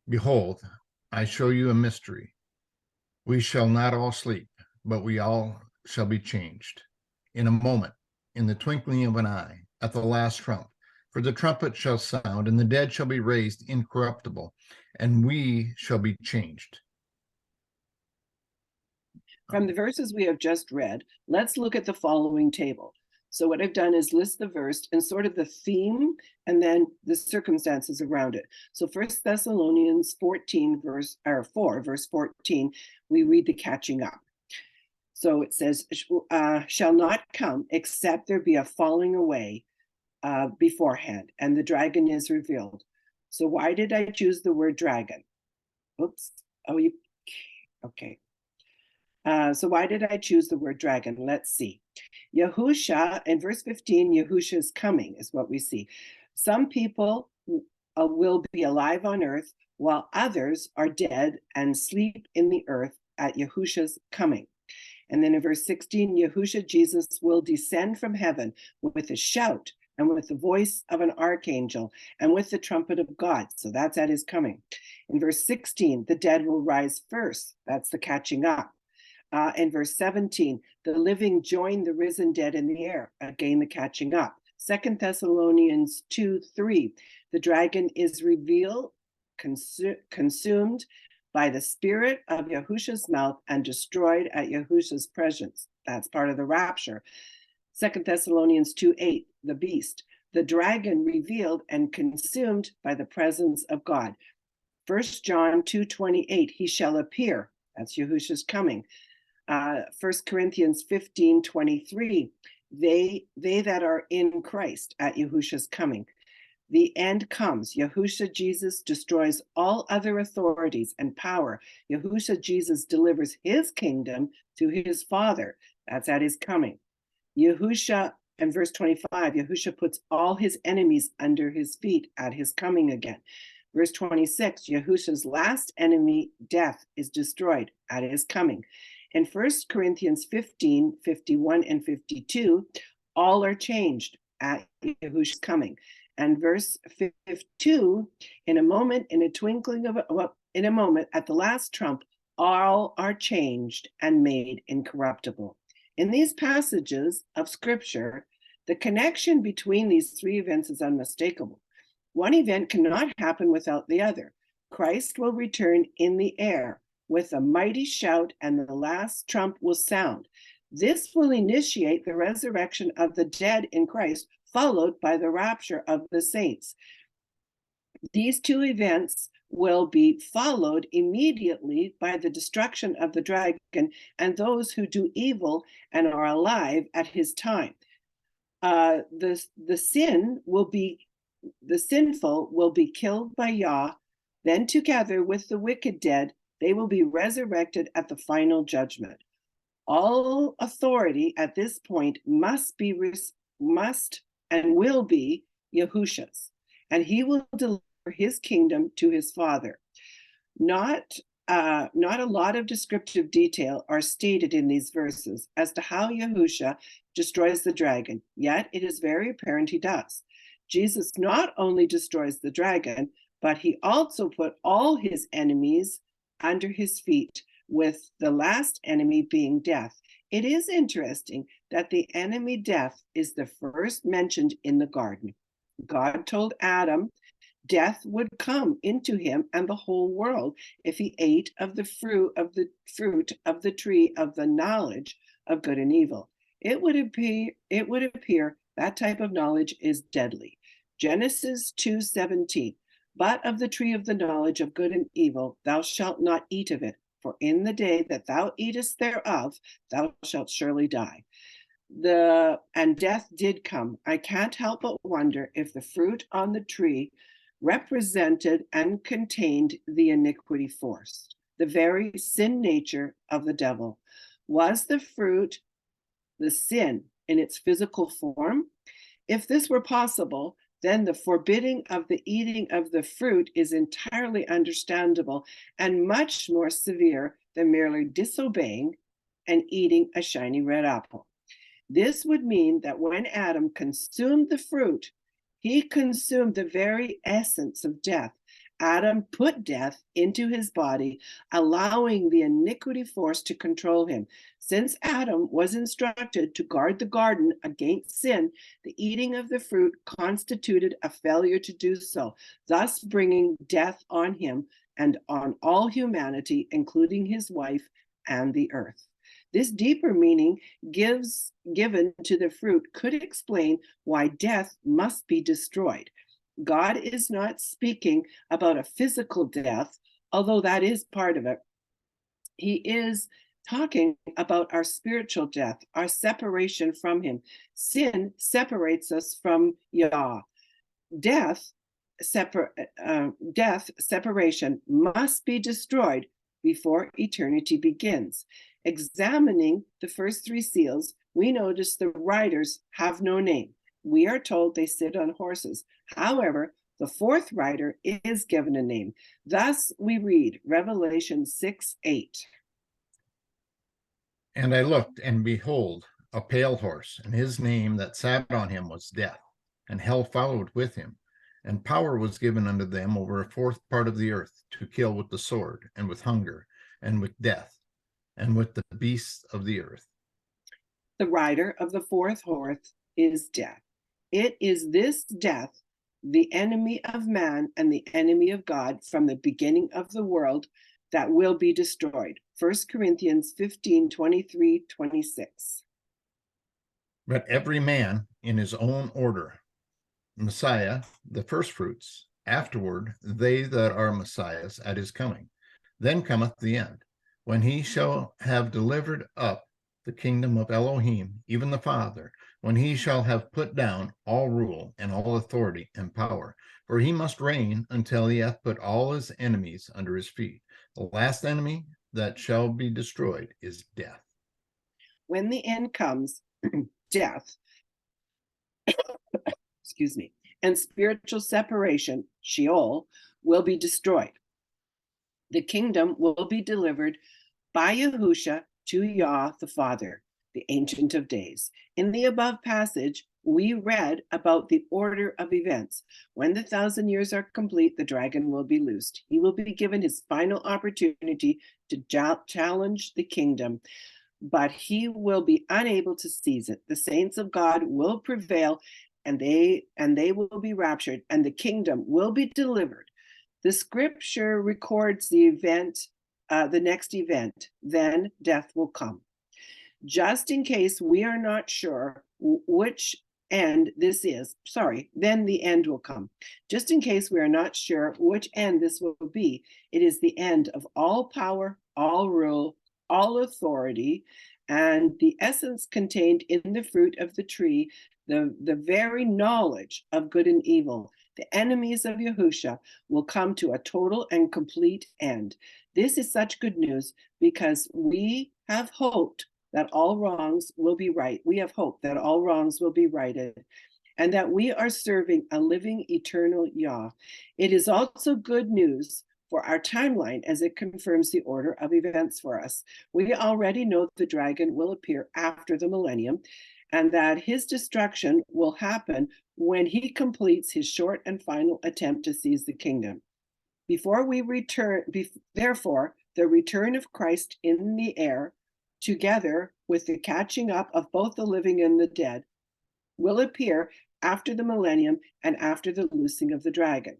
D: Behold, I show you a mystery. We shall not all sleep, but we all shall be changed. In a moment, in the twinkling of an eye, at the last trump. For the trumpet shall sound, and the dead shall be raised incorruptible, and we shall be changed.
C: From the verses we have just read, let's look at the following table. So what I've done is list the verse and sort of the theme and then the circumstances around it. So 1 Thessalonians 14, verse 14, we read the catching up. So it says, shall not come except there be a falling away beforehand, and the dragon is revealed. So why did I choose the word dragon? Oops. Okay. So why did I choose the word dragon? Let's see. Yahusha, in verse 15, Yahusha's coming is what we see. Some people will be alive on earth, while others are dead and sleep in the earth at Yahusha's coming. And then in verse 16, Yahusha, Jesus, will descend from heaven with a shout and with the voice of an archangel and with the trumpet of God. So that's at his coming. In verse 16, the dead will rise first. That's the catching up. In verse 17, the living join the risen dead in the air. Again, the catching up. 2 Thessalonians 2:3, the dragon is revealed, consumed by the spirit of Yahusha's mouth and destroyed at Yahusha's presence. That's part of the rapture. 2 Thessalonians 2:8, the beast, the dragon revealed and consumed by the presence of God. 1 John 2:28, he shall appear. That's Yahusha's coming. 1 Corinthians 15:23, they that are in Christ at Yahusha's coming. The end comes. Yahusha Jesus destroys all other authorities and power. Yahusha Jesus delivers his kingdom to his Father. That's at his coming. Yahusha, in verse 25, Yahusha puts all his enemies under his feet at his coming again. Verse 26, Yahusha's last enemy, death, is destroyed at his coming. In 1 Corinthians 15:51 and 52, all are changed at Yahusha's coming. And verse 52, in a moment, in a moment, at the last trump, all are changed and made incorruptible. In these passages of scripture, the connection between these three events is unmistakable. One event cannot happen without the other. Christ will return in the air with a mighty shout, and the last trump will sound. This will initiate the resurrection of the dead in Christ, followed by the rapture of the saints. These two events will be followed immediately by the destruction of the dragon and those who do evil and are alive at his time. The sinful will be killed by Yah. Then together with the wicked dead, they will be resurrected at the final judgment. All authority at this point must and will be Yahusha's, and he will deliver his kingdom to his Father. Not a lot of descriptive detail are stated in these verses as to how Yahusha destroys the dragon, yet it is very apparent he does. Jesus not only destroys the dragon, but he also put all his enemies under his feet, with the last enemy being death. It is interesting that the enemy death is the first mentioned in the garden. God told Adam death would come into him and the whole world if he ate of the fruit of the tree of the knowledge of good and evil. It would appear that type of knowledge is deadly. Genesis 2:17, but of the tree of the knowledge of good and evil thou shalt not eat of it, for in the day that thou eatest thereof thou shalt surely die. And death did come. I can't help but wonder if the fruit on the tree represented and contained the iniquity force, the very sin nature of the devil. Was the fruit the sin in its physical form? If this were possible, then the forbidding of the eating of the fruit is entirely understandable and much more severe than merely disobeying and eating a shiny red apple. This would mean that when Adam consumed the fruit, he consumed the very essence of death. Adam put death into his body, allowing the iniquity force to control him. Since Adam was instructed to guard the garden against sin, the eating of the fruit constituted a failure to do so, thus bringing death on him and on all humanity, including his wife and the earth. This deeper meaning given to the fruit could explain why death must be destroyed. God is not speaking about a physical death, although that is part of it. He is talking about our spiritual death, our separation from him. Sin separates us from Yah. Separation must be destroyed before eternity begins. Examining the first three seals, we notice the riders have no name. We are told they sit on horses. However, the fourth rider is given a name. Thus we read Revelation 6:8.
D: And I looked, and behold, a pale horse, and his name that sat on him was Death, and hell followed with him. And power was given unto them over a fourth part of the earth to kill with the sword, and with hunger, and with death, and with the beasts of the earth.
C: The rider of the fourth horse is death. It is this death, the enemy of man and the enemy of God from the beginning of the world, that will be destroyed. 1 Corinthians 15:23-26.
D: But every man in his own order, Messiah, the firstfruits, afterward they that are Messiahs at his coming. Then cometh the end, when he shall have delivered up the kingdom of Elohim, even the Father, when he shall have put down all rule and all authority and power. For he must reign until he hath put all his enemies under his feet. The last enemy that shall be destroyed is death.
C: When the end comes, death, and spiritual separation, Sheol, will be destroyed. The kingdom will be delivered by Yahusha to Yah the Father, the Ancient of Days. In the above passage, we read about the order of events. When the 1,000 years are complete, the dragon will be loosed. He will be given his final opportunity to challenge the kingdom, but he will be unable to seize it. The saints of God will prevail, and they will be raptured, and the kingdom will be delivered. The scripture records the event, the next event. Then death will come. Just in case we are not sure which end this is, then the end will come. Just in case we are not sure which end this will be, it is the end of all power, all rule, all authority, and the essence contained in the fruit of the tree, the very knowledge of good and evil. The enemies of Yahusha will come to a total and complete end. This is such good news because we have hoped that all wrongs will be right. We have hope that all wrongs will be righted and that we are serving a living, eternal Yah. It is also good news for our timeline as it confirms the order of events for us. We already know the dragon will appear after the millennium and that his destruction will happen when he completes his short and final attempt to seize the kingdom. Therefore, the return of Christ in the air, together with the catching up of both the living and the dead, will appear after the millennium and after the loosing of the dragon.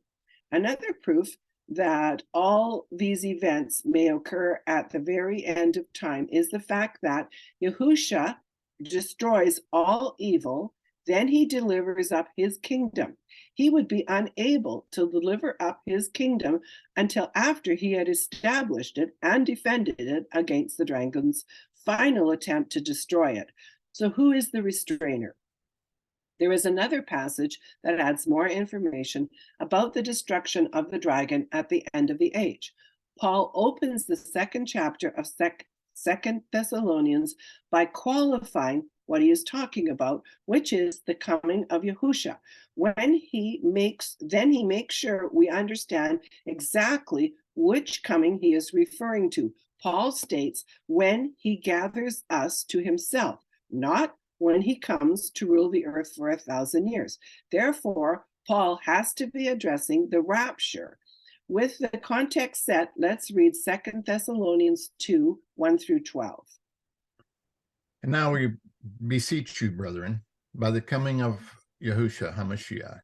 C: Another proof that all these events may occur at the very end of time is the fact that Yahusha destroys all evil, then he delivers up his kingdom. He would be unable to deliver up his kingdom until after he had established it and defended it against the dragon's final attempt to destroy it. So who is the restrainer? There is another passage that adds more information about the destruction of the dragon at the end of the age. Paul opens the second chapter of 2 Thessalonians by qualifying what he is talking about, which is the coming of Yahusha. Then he makes sure we understand exactly which coming he is referring to. Paul states, when he gathers us to himself, not when he comes to rule the earth for 1,000 years. Therefore, Paul has to be addressing the rapture. With the context set, let's read 2 Thessalonians 2, 1 through 12.
D: And now we beseech you, brethren, by the coming of Yahushua HaMashiach,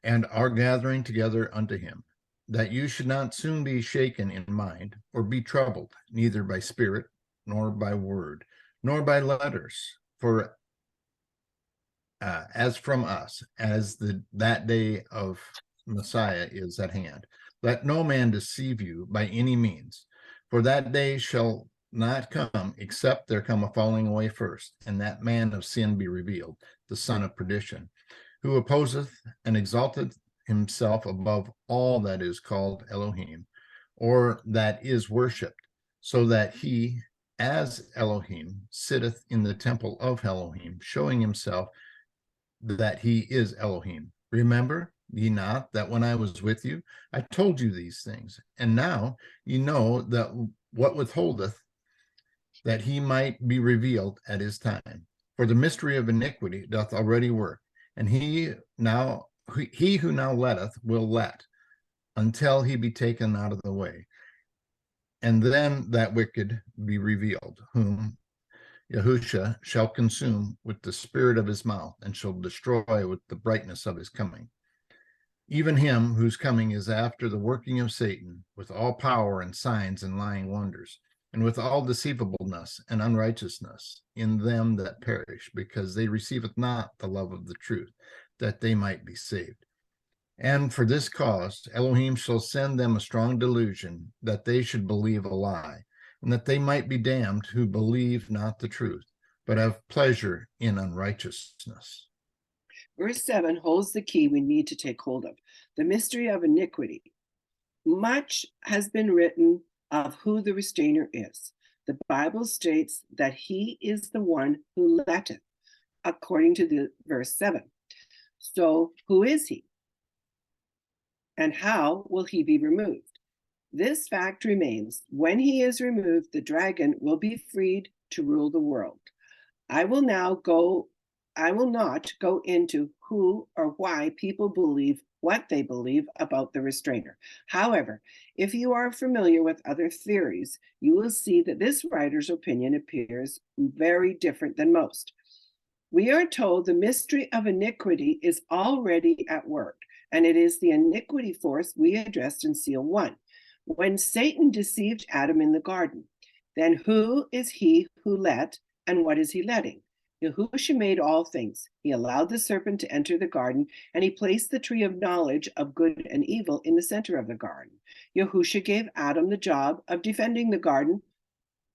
D: and our gathering together unto him, that you should not soon be shaken in mind, or be troubled, neither by spirit, nor by word, nor by letters, for as from us, as that day of Messiah is at hand. Let no man deceive you by any means, for that day shall not come, except there come a falling away first, and that man of sin be revealed, the son of perdition, who opposeth and exalteth himself above all that is called Elohim, or that is worshipped, so that he, as Elohim, sitteth in the temple of Elohim, showing himself that he is Elohim. Remember ye not that when I was with you, I told you these things, and now ye know that what withholdeth, that he might be revealed at his time. For the mystery of iniquity doth already work, and he who now letteth will let, until he be taken out of the way. And then that wicked be revealed, whom Yahusha shall consume with the spirit of his mouth, and shall destroy with the brightness of his coming. Even him whose coming is after the working of Satan, with all power and signs and lying wonders, and with all deceivableness and unrighteousness in them that perish, because they receiveth not the love of the truth, that they might be saved. And for this cause Elohim shall send them a strong delusion, that they should believe a lie, and that they might be damned who believe not the truth, but have pleasure in unrighteousness.
C: Verse 7 holds the key we need to take hold of, the mystery of iniquity. Much has been written of who the restrainer is. The Bible states that he is the one who letteth, according to the verse 7. So who is he? And how will he be removed? This fact remains. When he is removed, the dragon will be freed to rule the world. I will not go into who or why people believe what they believe about the restrainer. However, if you are familiar with other theories, you will see that this writer's opinion appears very different than most. We are told the mystery of iniquity is already at work, and it is the iniquity force we addressed in Seal 1. When Satan deceived Adam in the garden, then who is he who let, and what is he letting? Yahusha made all things. He allowed the serpent to enter the garden, and he placed the tree of knowledge of good and evil in the center of the garden. Yahusha gave Adam the job of defending the garden,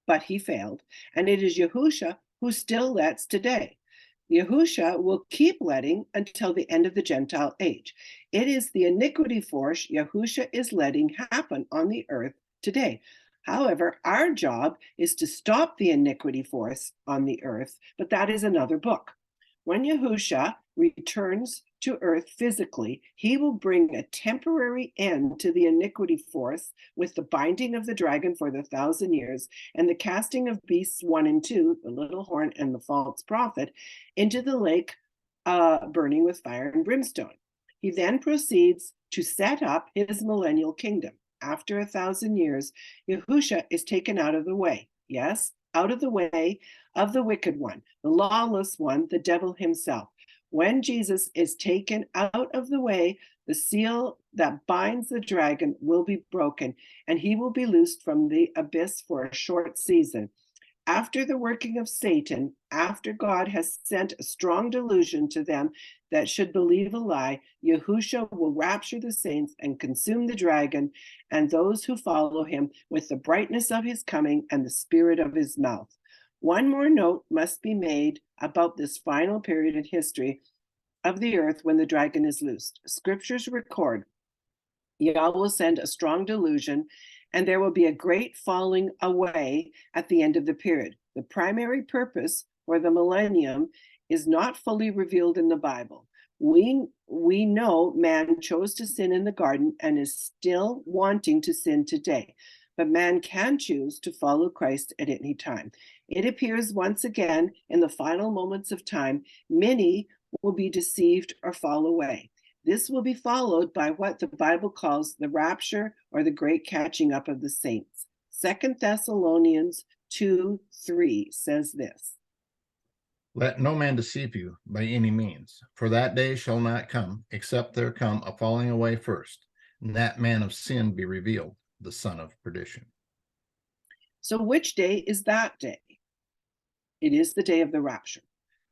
C: but he failed, and it is Yahusha who still lets today. Yahusha will keep letting until the end of the Gentile age. It is the iniquity force Yahusha is letting happen on the earth today. However, our job is to stop the iniquity force on the earth, but that is another book. When Yahusha returns to earth physically, he will bring a temporary end to the iniquity force with the binding of the dragon for the 1,000 years and the casting of beasts 1 and 2, the little horn and the false prophet, into the lake burning with fire and brimstone. He then proceeds to set up his millennial kingdom. After 1,000 years, Yahusha is taken out of the way. Yes, out of the way of the wicked one, the lawless one, the devil himself. When Jesus is taken out of the way, the seal that binds the dragon will be broken, and he will be loosed from the abyss for a short season. After the working of Satan, after God has sent a strong delusion to them that should believe a lie, Yahusha will rapture the saints and consume the dragon and those who follow him with the brightness of his coming and the spirit of his mouth. One more note must be made about this final period in history of the earth when the dragon is loosed. Scriptures record Yah will send a strong delusion, and there will be a great falling away at the end of the period. The primary purpose for the millennium is not fully revealed in the Bible. We know man chose to sin in the garden and is still wanting to sin today, but man can choose to follow Christ at any time. It appears once again in the final moments of time, many will be deceived or fall away. This will be followed by what the Bible calls the rapture or the great catching up of the saints. 2 Thessalonians 2:3 says this.
D: Let no man deceive you by any means, for that day shall not come, except there come a falling away first, and that man of sin be revealed, the son of perdition.
C: So which day is that day? It is the day of the rapture.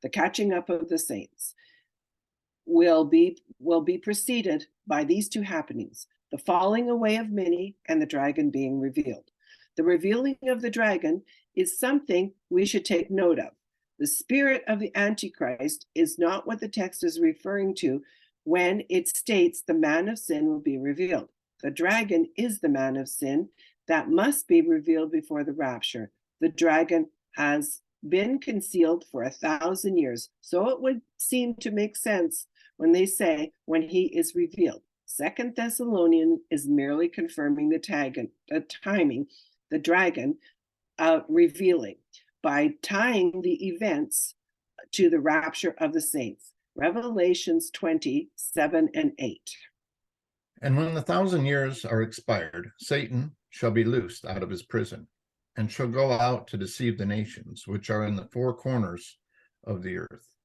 C: The catching up of the saints will be preceded by these two happenings, the falling away of many and the dragon being revealed. The revealing of the dragon is something we should take note of. The spirit of the Antichrist is not what the text is referring to when it states the man of sin will be revealed. The dragon is the man of sin that must be revealed before the rapture. The dragon has been concealed for 1,000 years, so it would seem to make sense when they say when he is revealed. 2 Thessalonians is merely confirming the timing, the dragon revealing, by tying the events to the rapture of the saints. Revelations 20:7 and 8.
D: And when the 1,000 years are expired, Satan shall be loosed out of his prison, and shall go out to deceive the nations which are in the four corners of the earth,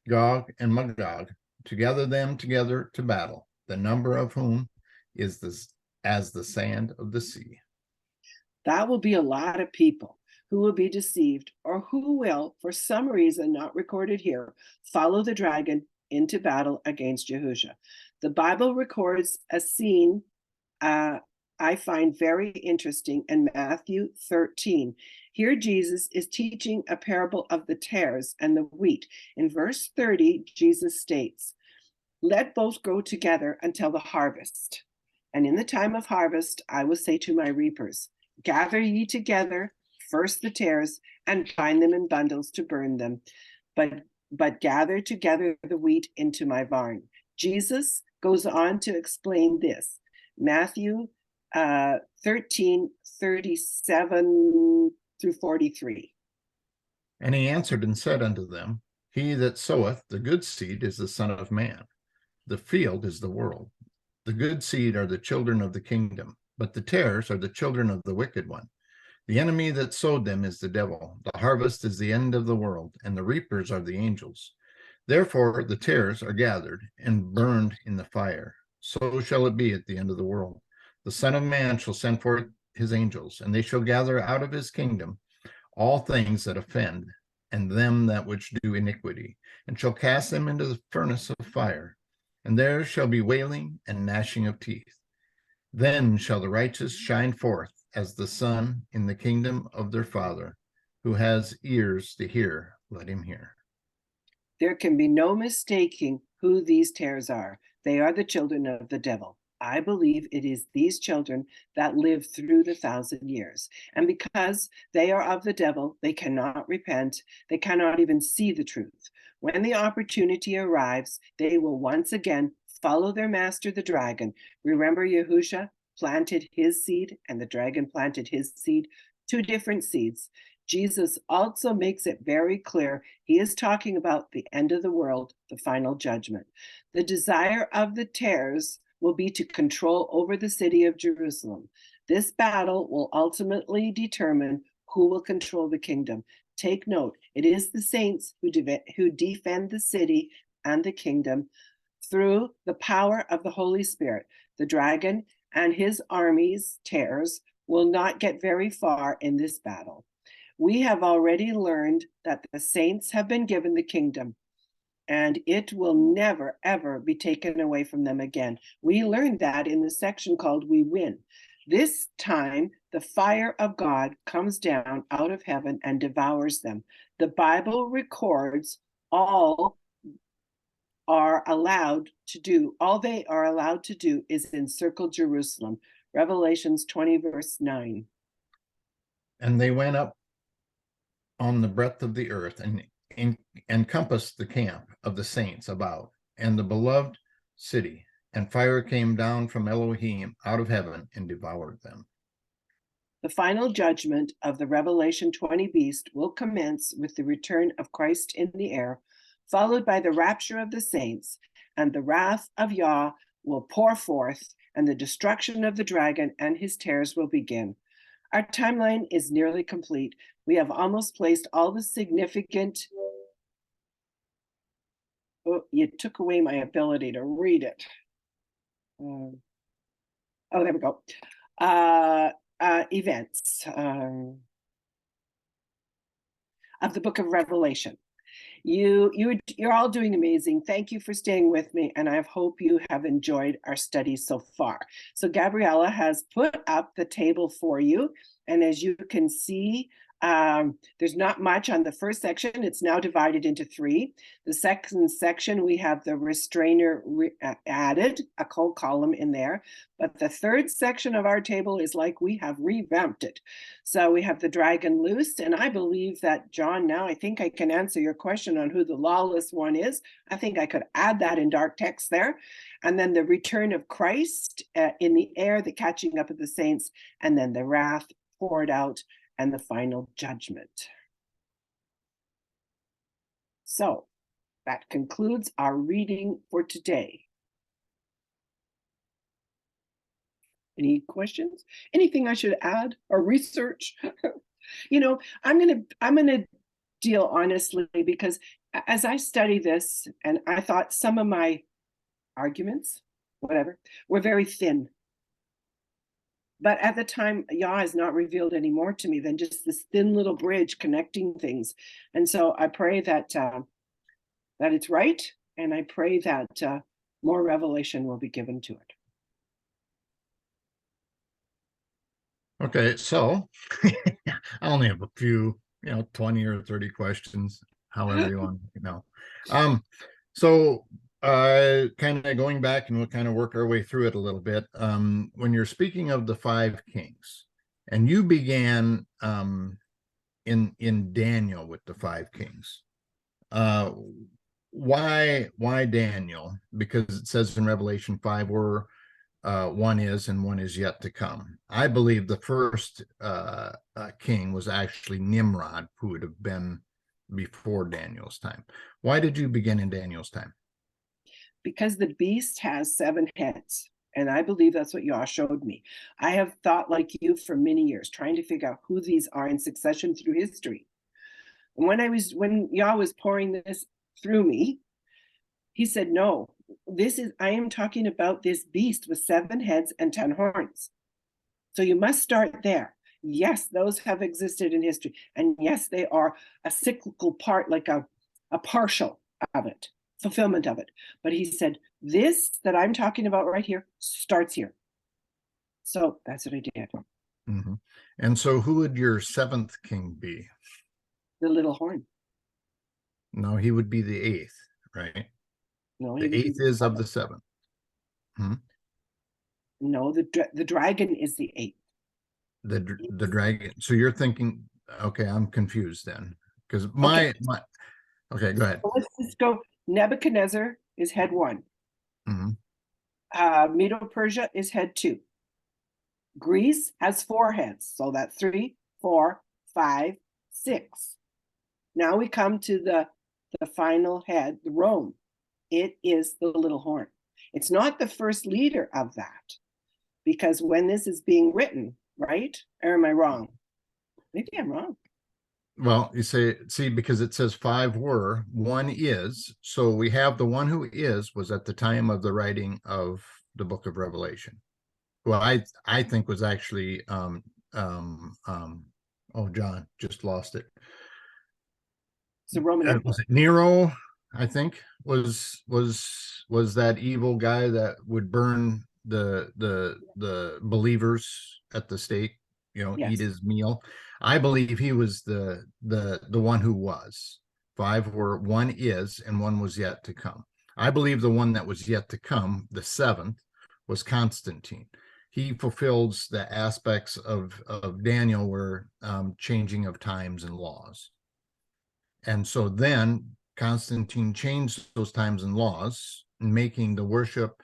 D: Gog and Magog, to gather them together to battle, the number of whom is as the sand of the sea.
C: That will be a lot of people who will be deceived, or who will, for some reason not recorded here, follow the dragon into battle against Yahushua. The Bible records a scene I find very interesting in Matthew 13. Here Jesus is teaching a parable of the tares and the wheat. In verse 30, Jesus states, "Let both grow together until the harvest. And in the time of harvest, I will say to my reapers, gather ye together first the tares, and bind them in bundles to burn them, but gather together the wheat into my barn." Jesus goes on to explain this. Matthew 13:37 through 43.
D: And he answered and said unto them, He that soweth the good seed is the Son of Man. The field is the world. The good seed are the children of the kingdom, but the tares are the children of the wicked one. The enemy that sowed them is the devil. The harvest is the end of the world, and the reapers are the angels. Therefore the tares are gathered and burned in the fire. So shall it be at the end of the world. The Son of Man shall send forth his angels, and they shall gather out of his kingdom all things that offend, and them that which do iniquity, and shall cast them into the furnace of fire. And there shall be wailing and gnashing of teeth. Then shall the righteous shine forth as the sun in the kingdom of their Father. Who has ears to hear, let him hear.
C: There can be no mistaking who these tares are. They are the children of the devil. I believe it is these children that live through the 1,000 years. And because they are of the devil, they cannot repent. They cannot even see the truth. When the opportunity arrives, they will once again follow their master, the dragon. Remember, Yahushua planted his seed and the dragon planted his seed, two different seeds. Jesus also makes it very clear he is talking about the end of the world, the final judgment. The desire of the tares will be to control over the city of Jerusalem. This battle will ultimately determine who will control the kingdom. Take note, it is the saints who defend the city and the kingdom through the power of the Holy Spirit. The dragon and his armies, tares, will not get very far in this battle. We have already learned that the saints have been given the kingdom, and it will never, ever be taken away from them again. We learned that in the section called We Win. This time, the fire of God comes down out of heaven and devours them. The Bible records all they are allowed to do is encircle Jerusalem. Revelations 20, verse 9.
D: And they went up on the breadth of the earth and encompassed the camp of the saints about, and the beloved city, and fire came down from Elohim out of heaven and devoured them.
C: The final judgment of the Revelation 20 beast will commence with the return of Christ in the air, followed by the rapture of the saints, and the wrath of Yah will pour forth, and the destruction of the dragon and his terrors will begin. Our timeline is nearly complete. We have almost placed all the significant. Oh, you took away my ability to read it. Oh, there we go. Events of the book of Revelation. You're all doing amazing. Thank you for staying with me, and I hope you have enjoyed our study so far. So Gabriella has put up the table for you, and as you can see, there's not much on the first section. It's now divided into 3. The second section, we have the restrainer added, a whole column in there. But the third section of our table is like we have revamped it. So we have the dragon loosed, and I believe that, John, now I think I can answer your question on who the lawless one is. I think I could add that in dark text there. And then the return of Christ in the air, the catching up of the saints, and then the wrath poured out, and the final judgment. So that concludes our reading for today. Any questions? Anything I should add or research? You know, I'm gonna deal honestly, because as I study this, and I thought some of my arguments, whatever, were very thin. But at the time, Yah has not revealed any more to me than just this thin little bridge connecting things. And so I pray that that it's right, and I pray that more revelation will be given to it.
D: Okay, so I only have a few, 20 or 30 questions, however you want to know. So kind of going back, and we'll kind of work our way through it a little bit. When you're speaking of the 5 kings, and you began in Daniel with the 5 kings, why Daniel? Because it says in Revelation 5 where one is and one is yet to come. I believe the first king was actually Nimrod, who would have been before Daniel's time. Why did you begin in Daniel's time? Because
C: the beast has 7 heads, and I believe that's what Yah showed me. I have thought like you for many years, trying to figure out who these are in succession through history. And when Yah was pouring this through me, he said, no, I am talking about this beast with 7 heads and 10 horns. So you must start there. Yes, those have existed in history. And yes, they are a cyclical part, like a partial of it, fulfillment of it. But he said, this that I'm talking about right here starts here. So that's what I did.
D: Mm-hmm. And so who would your 7th king be?
C: The little horn.
D: No, he would be the 8th, right?
C: No,
D: the 8th is of the 7th.
C: No, the dragon is the 8th.
D: The dragon. So you're thinking, okay, I'm confused then, because my okay, go ahead.
C: So let's just go. Nebuchadnezzar is head 1.
D: Mm-hmm.
C: Medo-Persia is head 2. Greece has 4 heads, so that's 3, 4, 5, 6. Now we come to the final head, the Rome. It is the little horn. It's not the first leader of that, because when this is being written, right? Or am I wrong? Maybe I'm wrong.
D: Well, you see, because it says 5 were, 1 is. So we have the one who was at the time of the writing of the book of Revelation. Well, I think was actually oh, John just lost it.
C: So Roman
D: was it Nero? I think was that evil guy that would burn the believers at the stake, yes. Eat his meal. I believe he was the one who was. 5 were, 1 is, and 1 was yet to come. I believe the one that was yet to come, the 7th, was Constantine. he fulfills the aspects of Daniel where changing of times and laws. And so then Constantine changed those times and laws, making the worship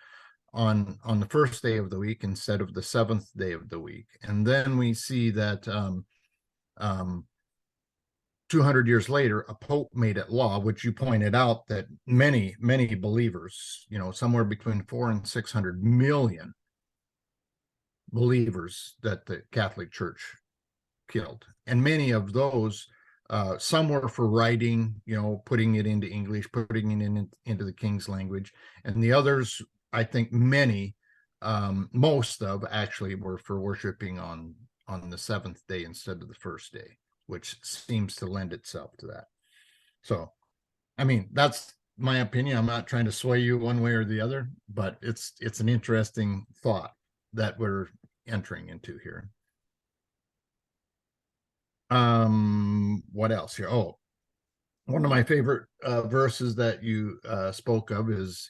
D: on the first day of the week instead of the seventh day of the week. And then we see that 200 years later, a pope made it law, which you pointed out that many believers, somewhere between 400 and 600 million believers that the Catholic Church killed. And many of those, some were for writing, putting it into English, putting it into the King's language. And the others, I think many, most of actually were for worshiping on the seventh day instead of the first day, which seems to lend itself to that. So, I mean, that's my opinion. I'm not trying to sway you one way or the other, but it's an interesting thought that we're entering into here. What else here? Oh, one of my favorite verses that you spoke of is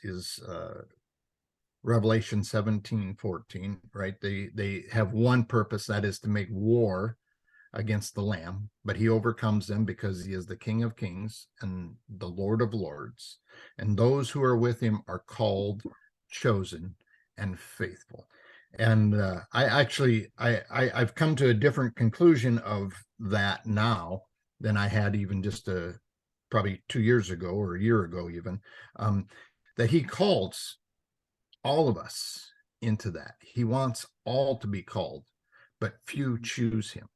D: Revelation 17:14, right? They have one purpose, that is to make war against the Lamb, but he overcomes them because he is the King of Kings and the Lord of Lords, and those who are with him are called, chosen, and faithful. And I've come to a different conclusion of that now than I had even just probably 2 years ago or a year ago even, that he calls all of us into that. He wants all to be called, but few choose him.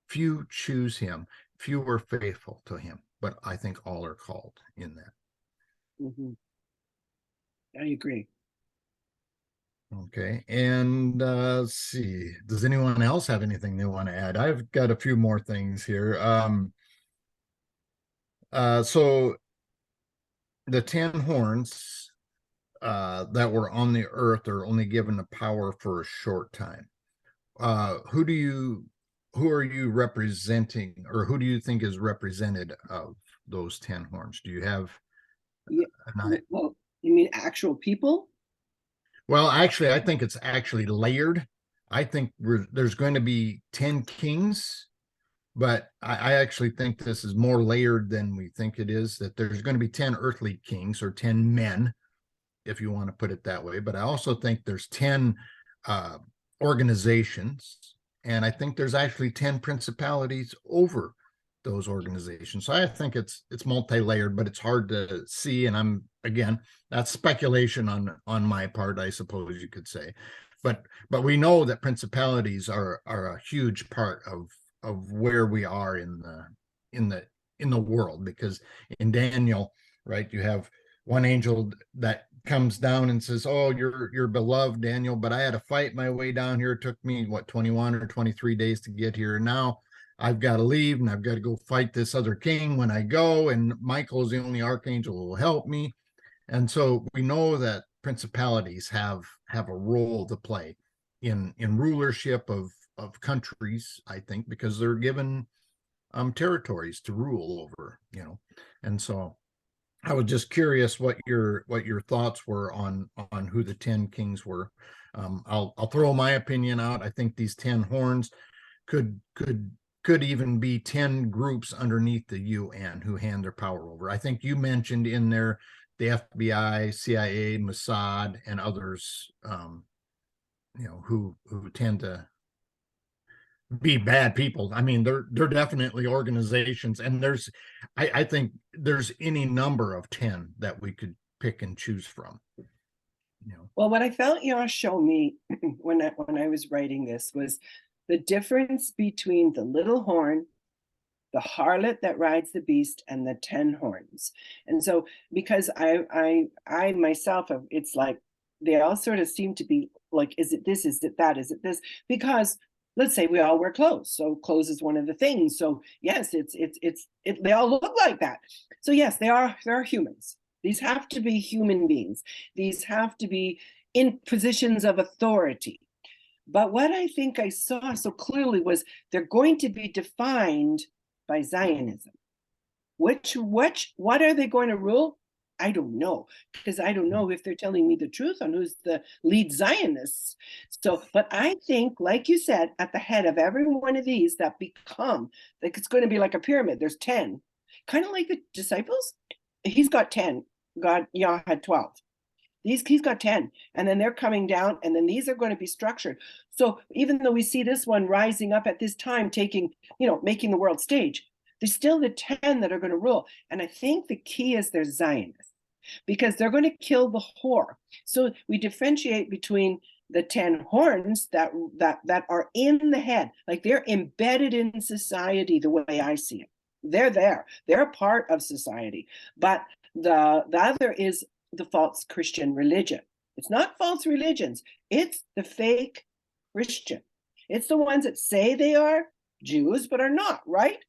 D: Few choose him, few are faithful to him, but I think all are called in that.
C: Mm-hmm. I agree.
D: Okay, and let's see, does anyone else have anything they want to add? I've got a few more things here. So the 10 horns that were on the earth are only given the power for a short time. Who are you representing, or who do you think is represented of those 10 horns? Do you have
C: well, you mean actual people?
D: Well, actually, I think it's actually layered. I think there's going to be 10 kings, but I actually think this is more layered than we think it is, that there's going to be 10 earthly kings or 10 men, if you want to put it that way. But I also think there's 10 organizations, and I think there's actually 10 principalities over those organizations. So I think it's multi-layered, but it's hard to see. And again, that's speculation on my part, I suppose you could say. But we know that principalities are a huge part of where we are in the world, because in Daniel, right, you have one angel that comes down and says, "Oh, you're beloved, Daniel, but I had to fight my way down here. It took me 21 or 23 days to get here. Now I've got to leave and I've got to go fight this other king when I go, and Michael's the only archangel who will help me." And so we know that principalities have a role to play in rulership of countries, I think, because they're given territories to rule over, and so I was just curious what your thoughts were on who the 10 kings were. I'll throw my opinion out. I think these 10 horns could even be 10 groups underneath the UN who hand their power over. I think you mentioned in there the FBI, CIA, Mossad, and others, who tend to be bad people. I mean, they're definitely organizations, and I think there's any number of 10 that we could pick and choose from.
C: Well, what I felt show me when I was writing this was the difference between the little horn, the harlot that rides the beast, and the 10 horns. And so, because I myself, it's like they all sort of seem to be like, is it this, is it that, is it this? Because let's say we all wear clothes, so clothes is one of the things. So yes, they all look like that. So yes, they're humans. These have to be human beings. These have to be in positions of authority. But what I think I saw so clearly was they're going to be defined by Zionism. What are they going to rule? I don't know, because I don't know if they're telling me the truth on who's the lead Zionists. So, but I think, like you said, at the head of every one of these that become, like it's going to be like a pyramid. There's 10, kind of like the disciples. He's got 10. God, Yah had 12. He's got 10, and then they're coming down, and then these are going to be structured. So even though we see this one rising up at this time, taking, making the world stage, there's still the 10 that are going to rule. And I think the key is they're Zionists, because they're going to kill the whore. So we differentiate between the 10 horns that are in the head, like they're embedded in society the way I see it. They're there. They're a part of society. But the other is the false Christian religion. It's not false religions. It's the fake Christian. It's the ones that say they are Jews, but are not, right?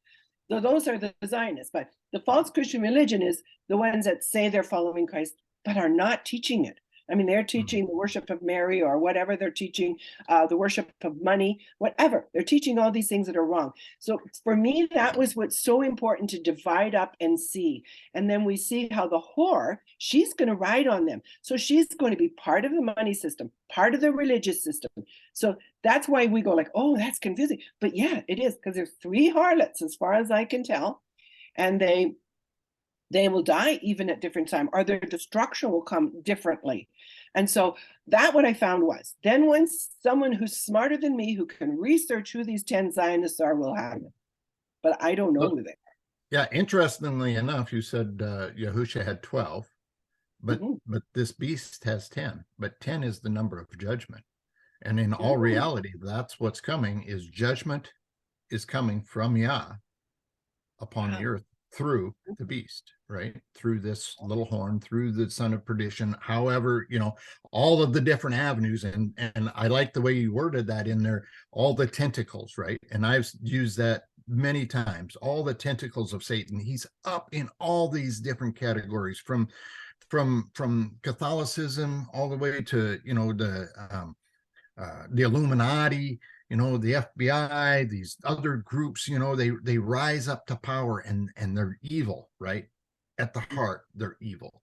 C: So those are the Zionists. But the false Christian religion is the ones that say they're following Christ, but are not teaching it. I mean, they're teaching the worship of Mary or whatever. They're teaching the worship of money, whatever. They're teaching all these things that are wrong. So for me, that was what's so important, to divide up and see. And then we see how the whore, she's going to ride on them. So she's going to be part of the money system, part of the religious system. So that's why we go like, oh, that's confusing. But yeah, it is, because there's 3 harlots as far as I can tell. And they will die even at different time, or their destruction will come differently. And so that what I found was, then once someone who's smarter than me, who can research who these 10 Zionists are, will have it. But I don't know who they are.
D: Yeah, interestingly enough, you said Yahusha had 12, but but this beast has 10, but 10 is the number of judgment. And in all reality, that's what's coming, is judgment is coming from Yah upon the earth through the beast, right? Through this little horn, through the son of perdition, however, all of the different avenues. And I like the way you worded that in there, all the tentacles, right? And I've used that many times, all the tentacles of Satan. He's up in all these different categories, from Catholicism all the way to, the Illuminati, the FBI, these other groups, they rise up to power, and they're evil, right? At the heart, they're evil,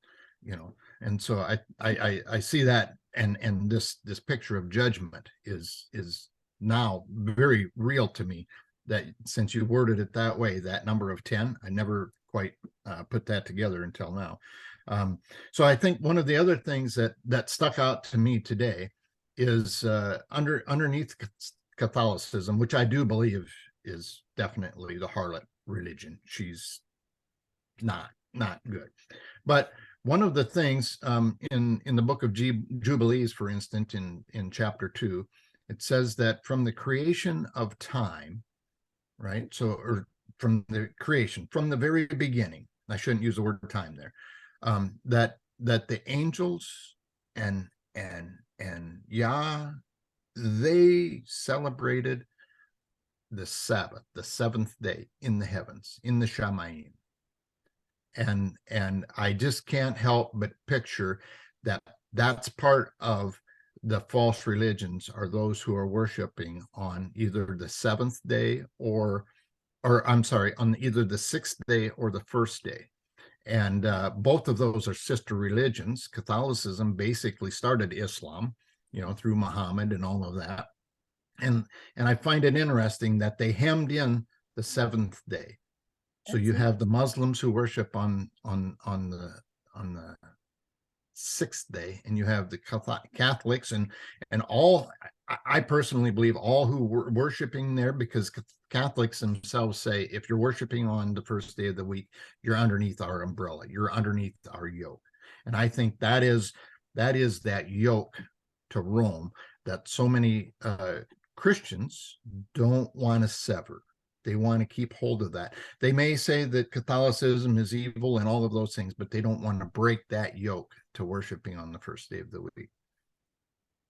D: And so I see that, and this picture of judgment is now very real to me, that since you worded it that way, that number of 10, I never quite put that together until now. So I think one of the other things that stuck out to me today is underneath Catholicism, which I do believe is definitely the harlot religion. She's not good. But one of the things in the book of Jubilees, for instance, in chapter 2, it says that from the creation of time, right? So, or from the creation, from the very beginning, I shouldn't use the word time there, that the angels and Yah, they celebrated the Sabbath, the 7th day, in the heavens, in the Shamayim. And I just can't help but picture that that's part of the false religions, are those who are worshiping on either the 7th day or I'm sorry, on either the 6th day or the 1st day. And both of those are sister religions. Catholicism basically started Islam, through Muhammad and all of that. And I find it interesting that they hemmed in the 7th day. So you have the Muslims who worship on the 6th day, and you have the Catholics and all. I personally believe all who were worshiping there, because Catholics themselves say, if you're worshiping on the 1st day of the week, you're underneath our umbrella, you're underneath our yoke. And I think that is that yoke to Rome that so many Christians don't want to sever. They want to keep hold of that. They may say that Catholicism is evil and all of those things, but they don't want to break that yoke to worshiping on the 1st day of the week.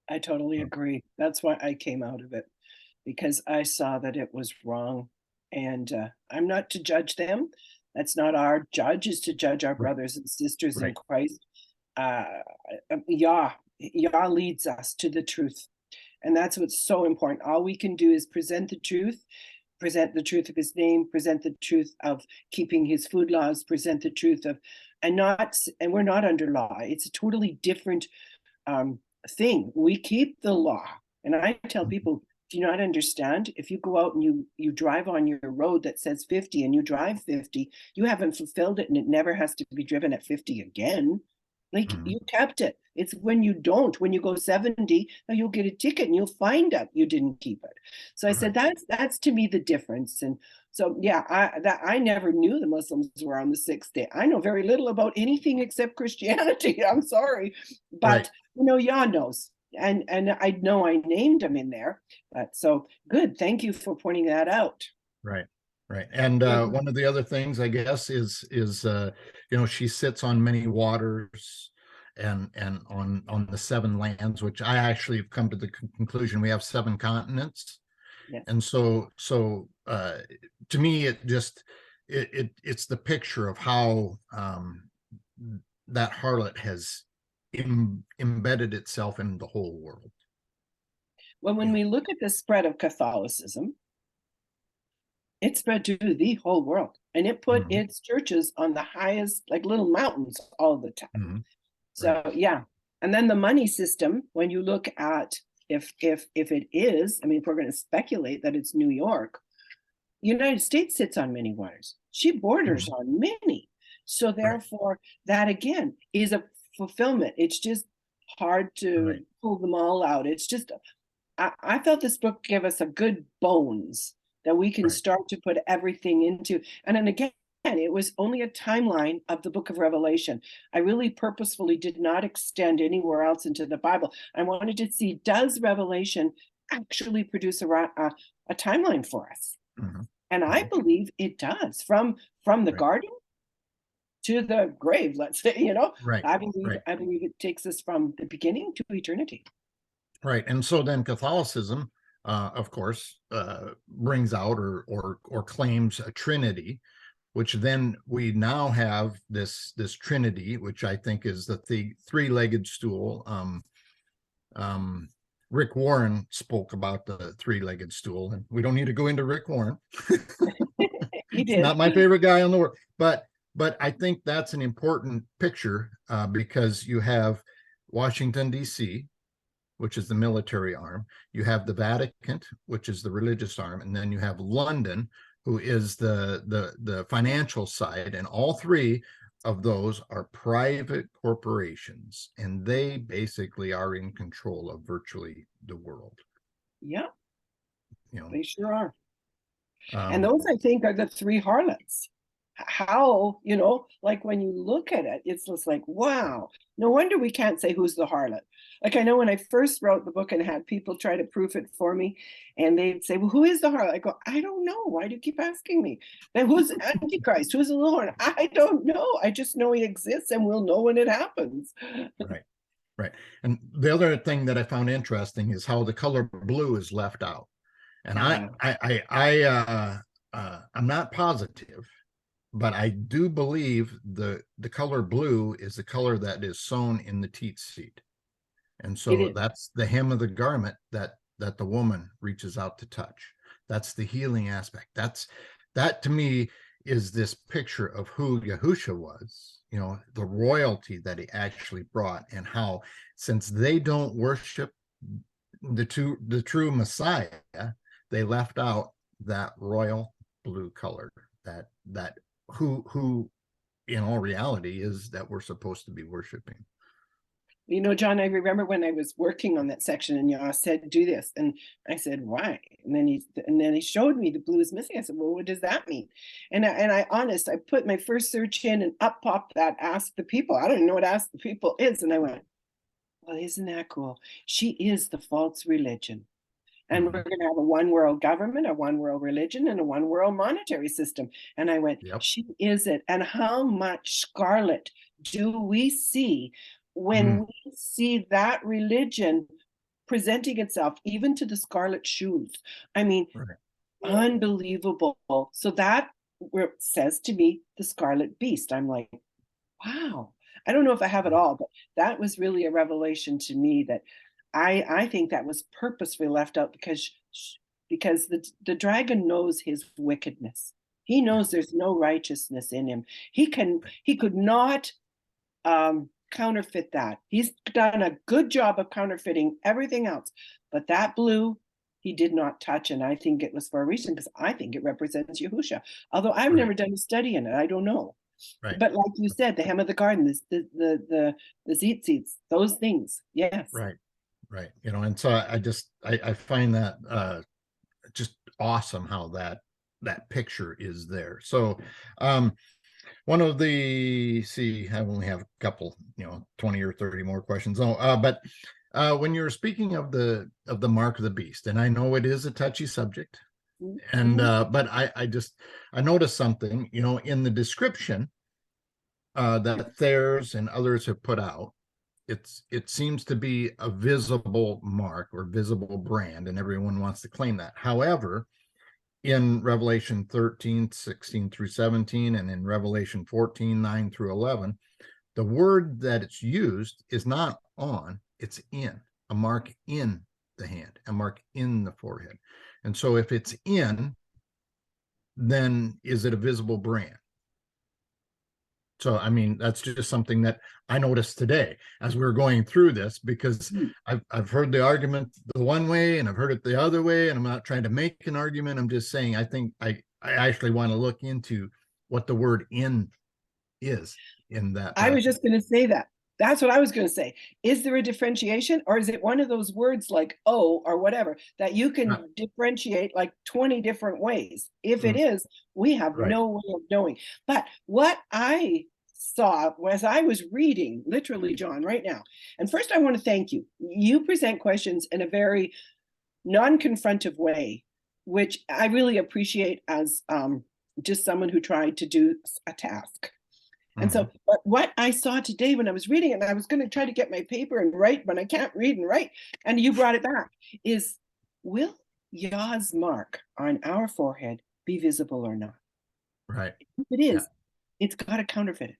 C: I totally agree. That's why I came out of it, because I saw that it was wrong. And I'm not to judge them. That's not our judge, is to judge our brothers and sisters in Christ. Yah leads us to the truth. And that's what's so important. All we can do is present the truth, present the truth of his name, present the truth of keeping his food laws, present the truth of, and we're not under law. It's a totally different thing. We keep the law. And I tell people, do you not understand? If you go out and you drive on your road that says 50 and you drive 50, you haven't fulfilled it, and it never has to be driven at 50 again. Like, you kept it. It's when you don't, when you go 70, now you'll get a ticket and you'll find out you didn't keep it. So I said, that's to me the difference. And so, yeah, I never knew the Muslims were on the 6th day. I know very little about anything except Christianity. I'm sorry, but Jan knows. And I know I named them in there, but so good. Thank you for pointing that out.
D: Right. And one of the other things, I guess, is she sits on many waters and on the 7 lands, which I actually have come to the conclusion we have 7 continents.
C: Yes.
D: And so to me, it's the picture of how that harlot has embedded itself in the whole world.
C: Well, when we look at the spread of Catholicism, it spread to the whole world, and it put its churches on the highest, like little mountains all the time. So yeah. And then the money system, when you look at if it is, I mean, if we're going to speculate that it's New York, United States sits on many waters. She borders on many. So therefore, that again is a fulfillment. It's just hard to pull them all out. It's just, I felt this book gave us a good bones that we can start to put everything into. And then again, it was only a timeline of the book of Revelation. I really purposefully did not extend anywhere else into the Bible. I wanted to see, does Revelation actually produce a timeline for us? And I believe it does, from the garden to the grave, let's say, I believe it takes us from the beginning to eternity.
D: Right. And so then Catholicism, of course, brings out or claims a Trinity, which then we now have this Trinity, which I think is the three-legged stool. Rick Warren spoke about the three-legged stool, and we don't need to go into Rick Warren. He's not my favorite guy in the world, but I think that's an important picture because you have Washington, D.C., which is the military arm. You have the Vatican, which is the religious arm, and then you have London, who is the financial side, and all 3 of those are private corporations, and they basically are in control of virtually the world.
C: Yeah, they sure are. And those, I think, are the 3 harlots. How, like when you look at it, it's just like, wow, no wonder we can't say who's the harlot. Like, I know when I first wrote the book and had people try to proof it for me, and they'd say, well, who is the harlot? I go, I don't know. Why do you keep asking me? And who's Antichrist? Who's the little horn? I don't know. I just know he exists, and we'll know when it happens.
D: Right. And the other thing that I found interesting is how the color blue is left out. And I'm not positive, but I do believe the color blue is the color that is sewn in the teat seed. And so that's the hem of the garment that the woman reaches out to touch. That's the healing aspect. That to me is this picture of who Yahusha was, the royalty that he actually brought, and how, since they don't worship the true Messiah, they left out that royal blue color, that who in all reality is that we're supposed to be worshiping.
C: John, I remember when I was working on that section, and Yah said, do this. And I said, why? And then he showed me the blue is missing. I said, well, what does that mean? And I put my first search in, and up popped that Ask the People. I don't even know what Ask the People is. And I went, well, isn't that cool? She is the false religion. And we're going to have a one world government, a one world religion, and a one world monetary system. And I went, she is it. And how much scarlet do we see when we see that religion presenting itself even to the scarlet shoes? I mean, unbelievable. So that says to me the scarlet beast. I'm like, wow. I don't know if I have it all, but that was really a revelation to me that I think that was purposefully left out, because because the dragon knows his wickedness. He knows there's no righteousness in him. He could not counterfeit that. He's done a good job of counterfeiting everything else, but that blue he did not touch, and I think it was for a reason, because I think it represents Yahusha. Although I've never done a study in it, I don't know.
D: Right.
C: But like you said, the hem of the garden, the tzitzits, those things, yes.
D: Right. You know, and so I find that just awesome how that picture is there. So one of the, I only have a couple, 20 or 30 more questions. But when you're speaking of the mark of the beast, and I know it is a touchy subject, and but I noticed something, in the description that Thayer's and others have put out. It seems to be a visible mark or visible brand, and everyone wants to claim that. However, in Revelation 13, 16 through 17, and in Revelation 14, 9 through 11, the word that it's used is not on, it's in, a mark in the hand, a mark in the forehead. And so if it's in, then is it a visible brand? So, I mean, that's just something that I noticed today as we were going through this, because I've heard the argument the one way and I've heard it the other way, and I'm not trying to make an argument. I'm just saying, I think I actually want to look into what the word in is in that.
C: I was just going to say that. That's what I was going to say. Is there a differentiation, or is it one of those words like "oh" or whatever that you can differentiate like 20 different ways? If it is, we have no way of knowing. But what I saw as I was reading, literally, John, right now, and first I want to thank you. You present questions in a very non-confrontive way, which I really appreciate as just someone who tried to do a task. And so, but what I saw today when I was reading it, and I was going to try to get my paper and write, but I can't read and write, and you brought it back, is, will Yah's mark on our forehead be visible or not?
D: Right.
C: If it is, it's got to counterfeit it.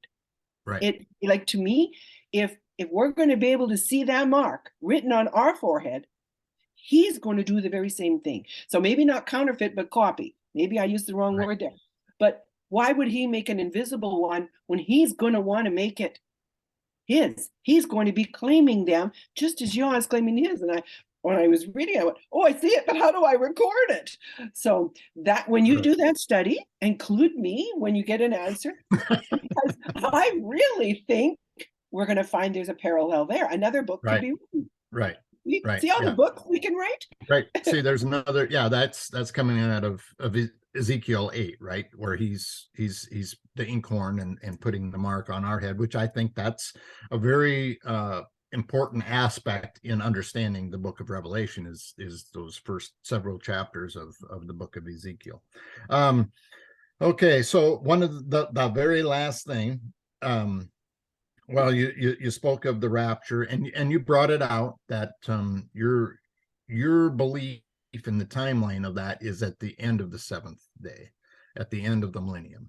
D: Right.
C: It, like, to me, if we're going to be able to see that mark written on our forehead, he's going to do the very same thing. So maybe not counterfeit, but copy. Maybe I used the wrong word there. But why would he make an invisible one when he's going to want to make it his? He's going to be claiming them just as Yah is claiming his. And when I was reading, I went, oh, I see it, but how do I record it? So that when you do that study, include me when you get an answer, because I really think we're going to find there's a parallel there. Another book could be written.
D: Right.
C: See all the books we can write?
D: Right. See, there's another, that's coming out of Ezekiel 8, right? Where he's the inkhorn and putting the mark on our head, which I think that's a very important aspect in understanding the book of Revelation is those first several chapters of the book of Ezekiel. Okay, so one of the very last thing, well, you spoke of the rapture, and you brought it out that your belief in the timeline of that is at the end of the seventh day, at the end of the millennium.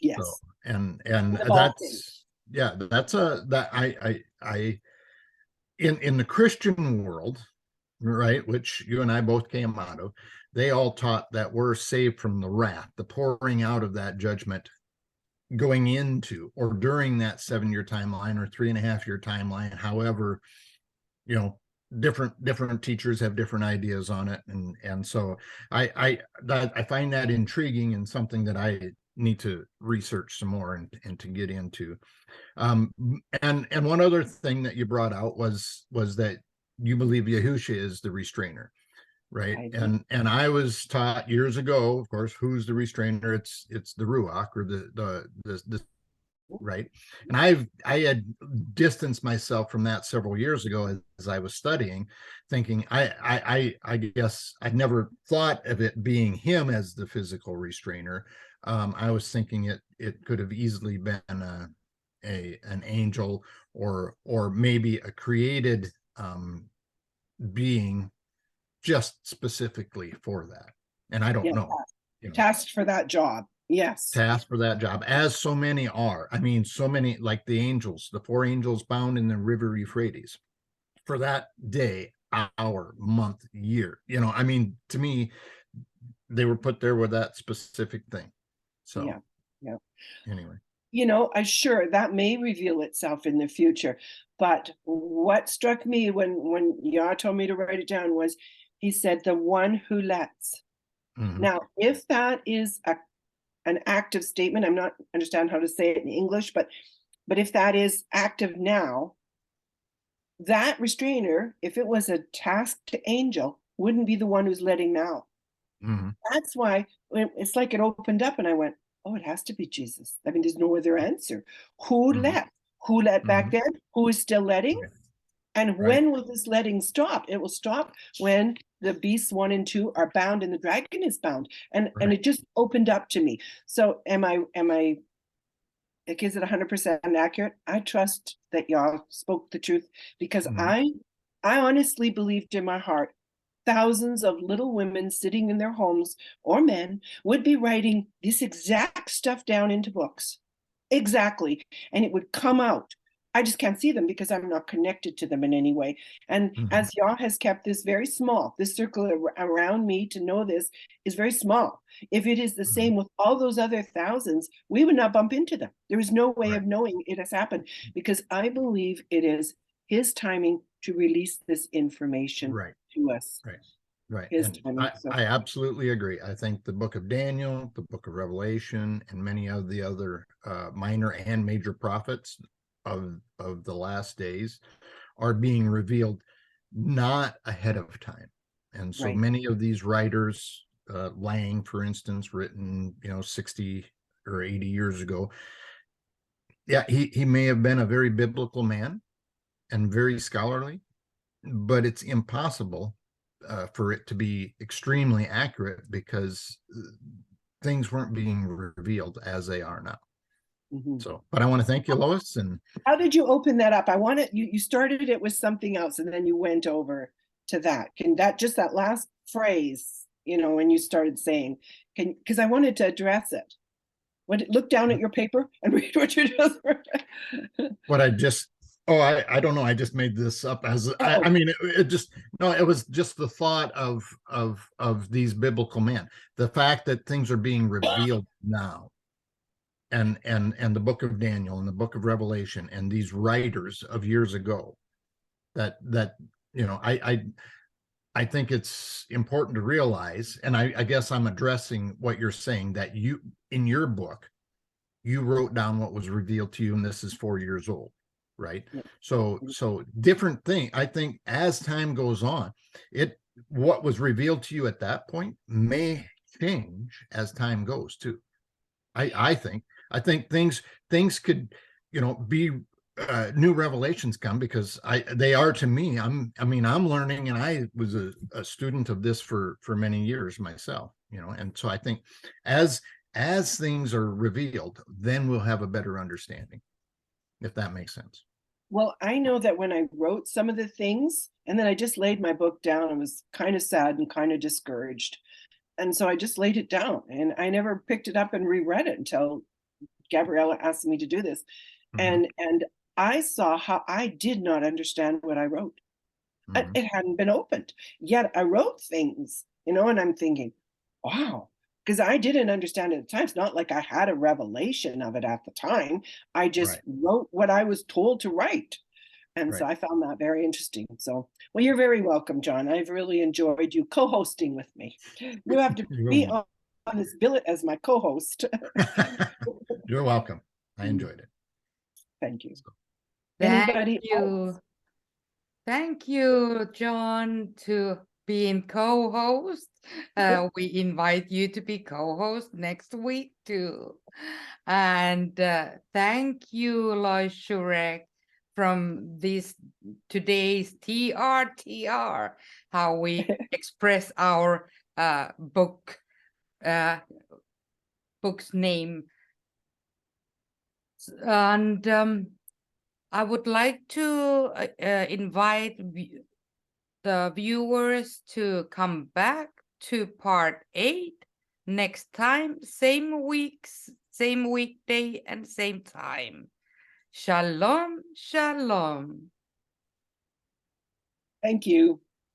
C: Yes.
D: So, and that's I in the Christian world, right, which you and I both came out of, they all taught that we're saved from the wrath, the pouring out of that judgment, going into or during that 7-year timeline or 3.5-year timeline. However, different teachers have different ideas on it, and so I find that intriguing and something that I need to research some more and to get into. And one other thing that you brought out was that you believe Yahusha is the restrainer, right? And I was taught years ago, of course, who's the restrainer? It's the Ruach, or the right. And I had distanced myself from that several years ago as I was studying, thinking I guess I'd never thought of it being him as the physical restrainer. I was thinking it could have easily been an angel or maybe a created being just specifically for that. And I don't know.
C: Tasked for that job. Yes.
D: Tasked for that job, as so many are. I mean, so many, like the angels, the 4 angels bound in the river Euphrates. For that day, hour, month, year. You know, I mean, to me, they were put there with that specific thing. So
C: Yeah, yeah.
D: anyway.
C: You know, sure, that may reveal itself in the future. But what struck me when Yah told me to write it down was, he said, the one who lets.
D: Mhm.
C: Now, if that is an active statement, I'm not understand how to say it in English, but if that is active now, that restrainer, if it was a tasked angel, wouldn't be the one who's letting now.
D: Mhm.
C: That's why it's like it opened up and I went, oh, it has to be Jesus. I mean, there's no other answer. Who
D: Mhm.
C: let? Who let back
D: Mhm.
C: then? Who is still letting?
D: Right.
C: And when will this letting stop? It will stop when the beasts 1 and 2 are bound and the dragon is bound. And
D: Right.
C: it just opened up to me. So am I like, is it 100% accurate? I trust that y'all spoke the truth, because
D: Mhm.
C: I honestly believed in my heart thousands of little women sitting in their homes, or men, would be writing this exact stuff down into books. Exactly. And it would come out. I just can't see them because I'm not connected to them in any way. And
D: Mhm.
C: as Yah has kept this very small, this circle around me to know this is very small. If it is the
D: Mhm.
C: same with all those other thousands, we would not bump into them. There is no way
D: Right.
C: of knowing it has happened, because I believe it is his timing to release this information
D: Right.
C: to us.
D: Right. Right.
C: His
D: And
C: timing. So
D: I absolutely agree. I think the book of Daniel, the book of Revelation, and many of the other minor and major prophets of the last days are being revealed not ahead of time. And so
C: right.
D: many of these writers, Lang, for instance, written, 60 or 80 years ago, yeah, he may have been a very biblical man and very scholarly, but it's impossible for it to be extremely accurate because things weren't being revealed as they are now.
C: Mhm.
D: So, but I want to thank you, Lois. And
C: How did you open that up? I want it, you started it with something else and then you went over to that. Can that, just that last phrase, when you started saying, because I wanted to address it. Look down at your paper and read what you just read.
D: what I just, I don't know. I just made this up as, I mean, it just, no, it was just the thought of these biblical men, the fact that things are being revealed now. And the book of Daniel and the book of Revelation and these writers of years ago, that I think it's important to realize, and I guess I'm addressing what you're saying, that you, in your book, you wrote down what was revealed to you, and this is 4 years old, right?
C: Yeah.
D: So different thing. I think as time goes on, what was revealed to you at that point may change as time goes too. I think things could, be new revelations come, because they are to me. I'm learning, and I was a student of this for many years myself, and so I think as things are revealed, then we'll have a better understanding, if that makes sense.
C: Well, I know that when I wrote some of the things and then I just laid my book down, I was kind of sad and kind of discouraged. And so I just laid it down and I never picked it up and reread it until Gabriella asked me to do this.
D: Mhm.
C: And I saw how I did not understand what I wrote.
D: Mhm.
C: It hadn't been opened. Yet I wrote things, and I'm thinking, wow, because I didn't understand it at the time. It's not like I had a revelation of it at the time. I just
D: Right.
C: wrote what I was told to write. And so
D: Right.
C: I found that very interesting. So, well, you're very welcome, John. I've really enjoyed you co-hosting with me. You have to
D: You're
C: be
D: welcome.
C: on this billet as my co-host.
D: You're welcome. I enjoyed it.
C: Thank you.
B: Thank
C: Anybody else?
B: you. Thank you, John, to being co-host. We invite you to be co-host next week too. And thank you, Lois Schurek, from today's TRTR, how we express our book's name. And I would like to invite the viewers to come back to part 8 next time, same weeks, same weekday, and same time. Shalom, shalom.
C: Thank you.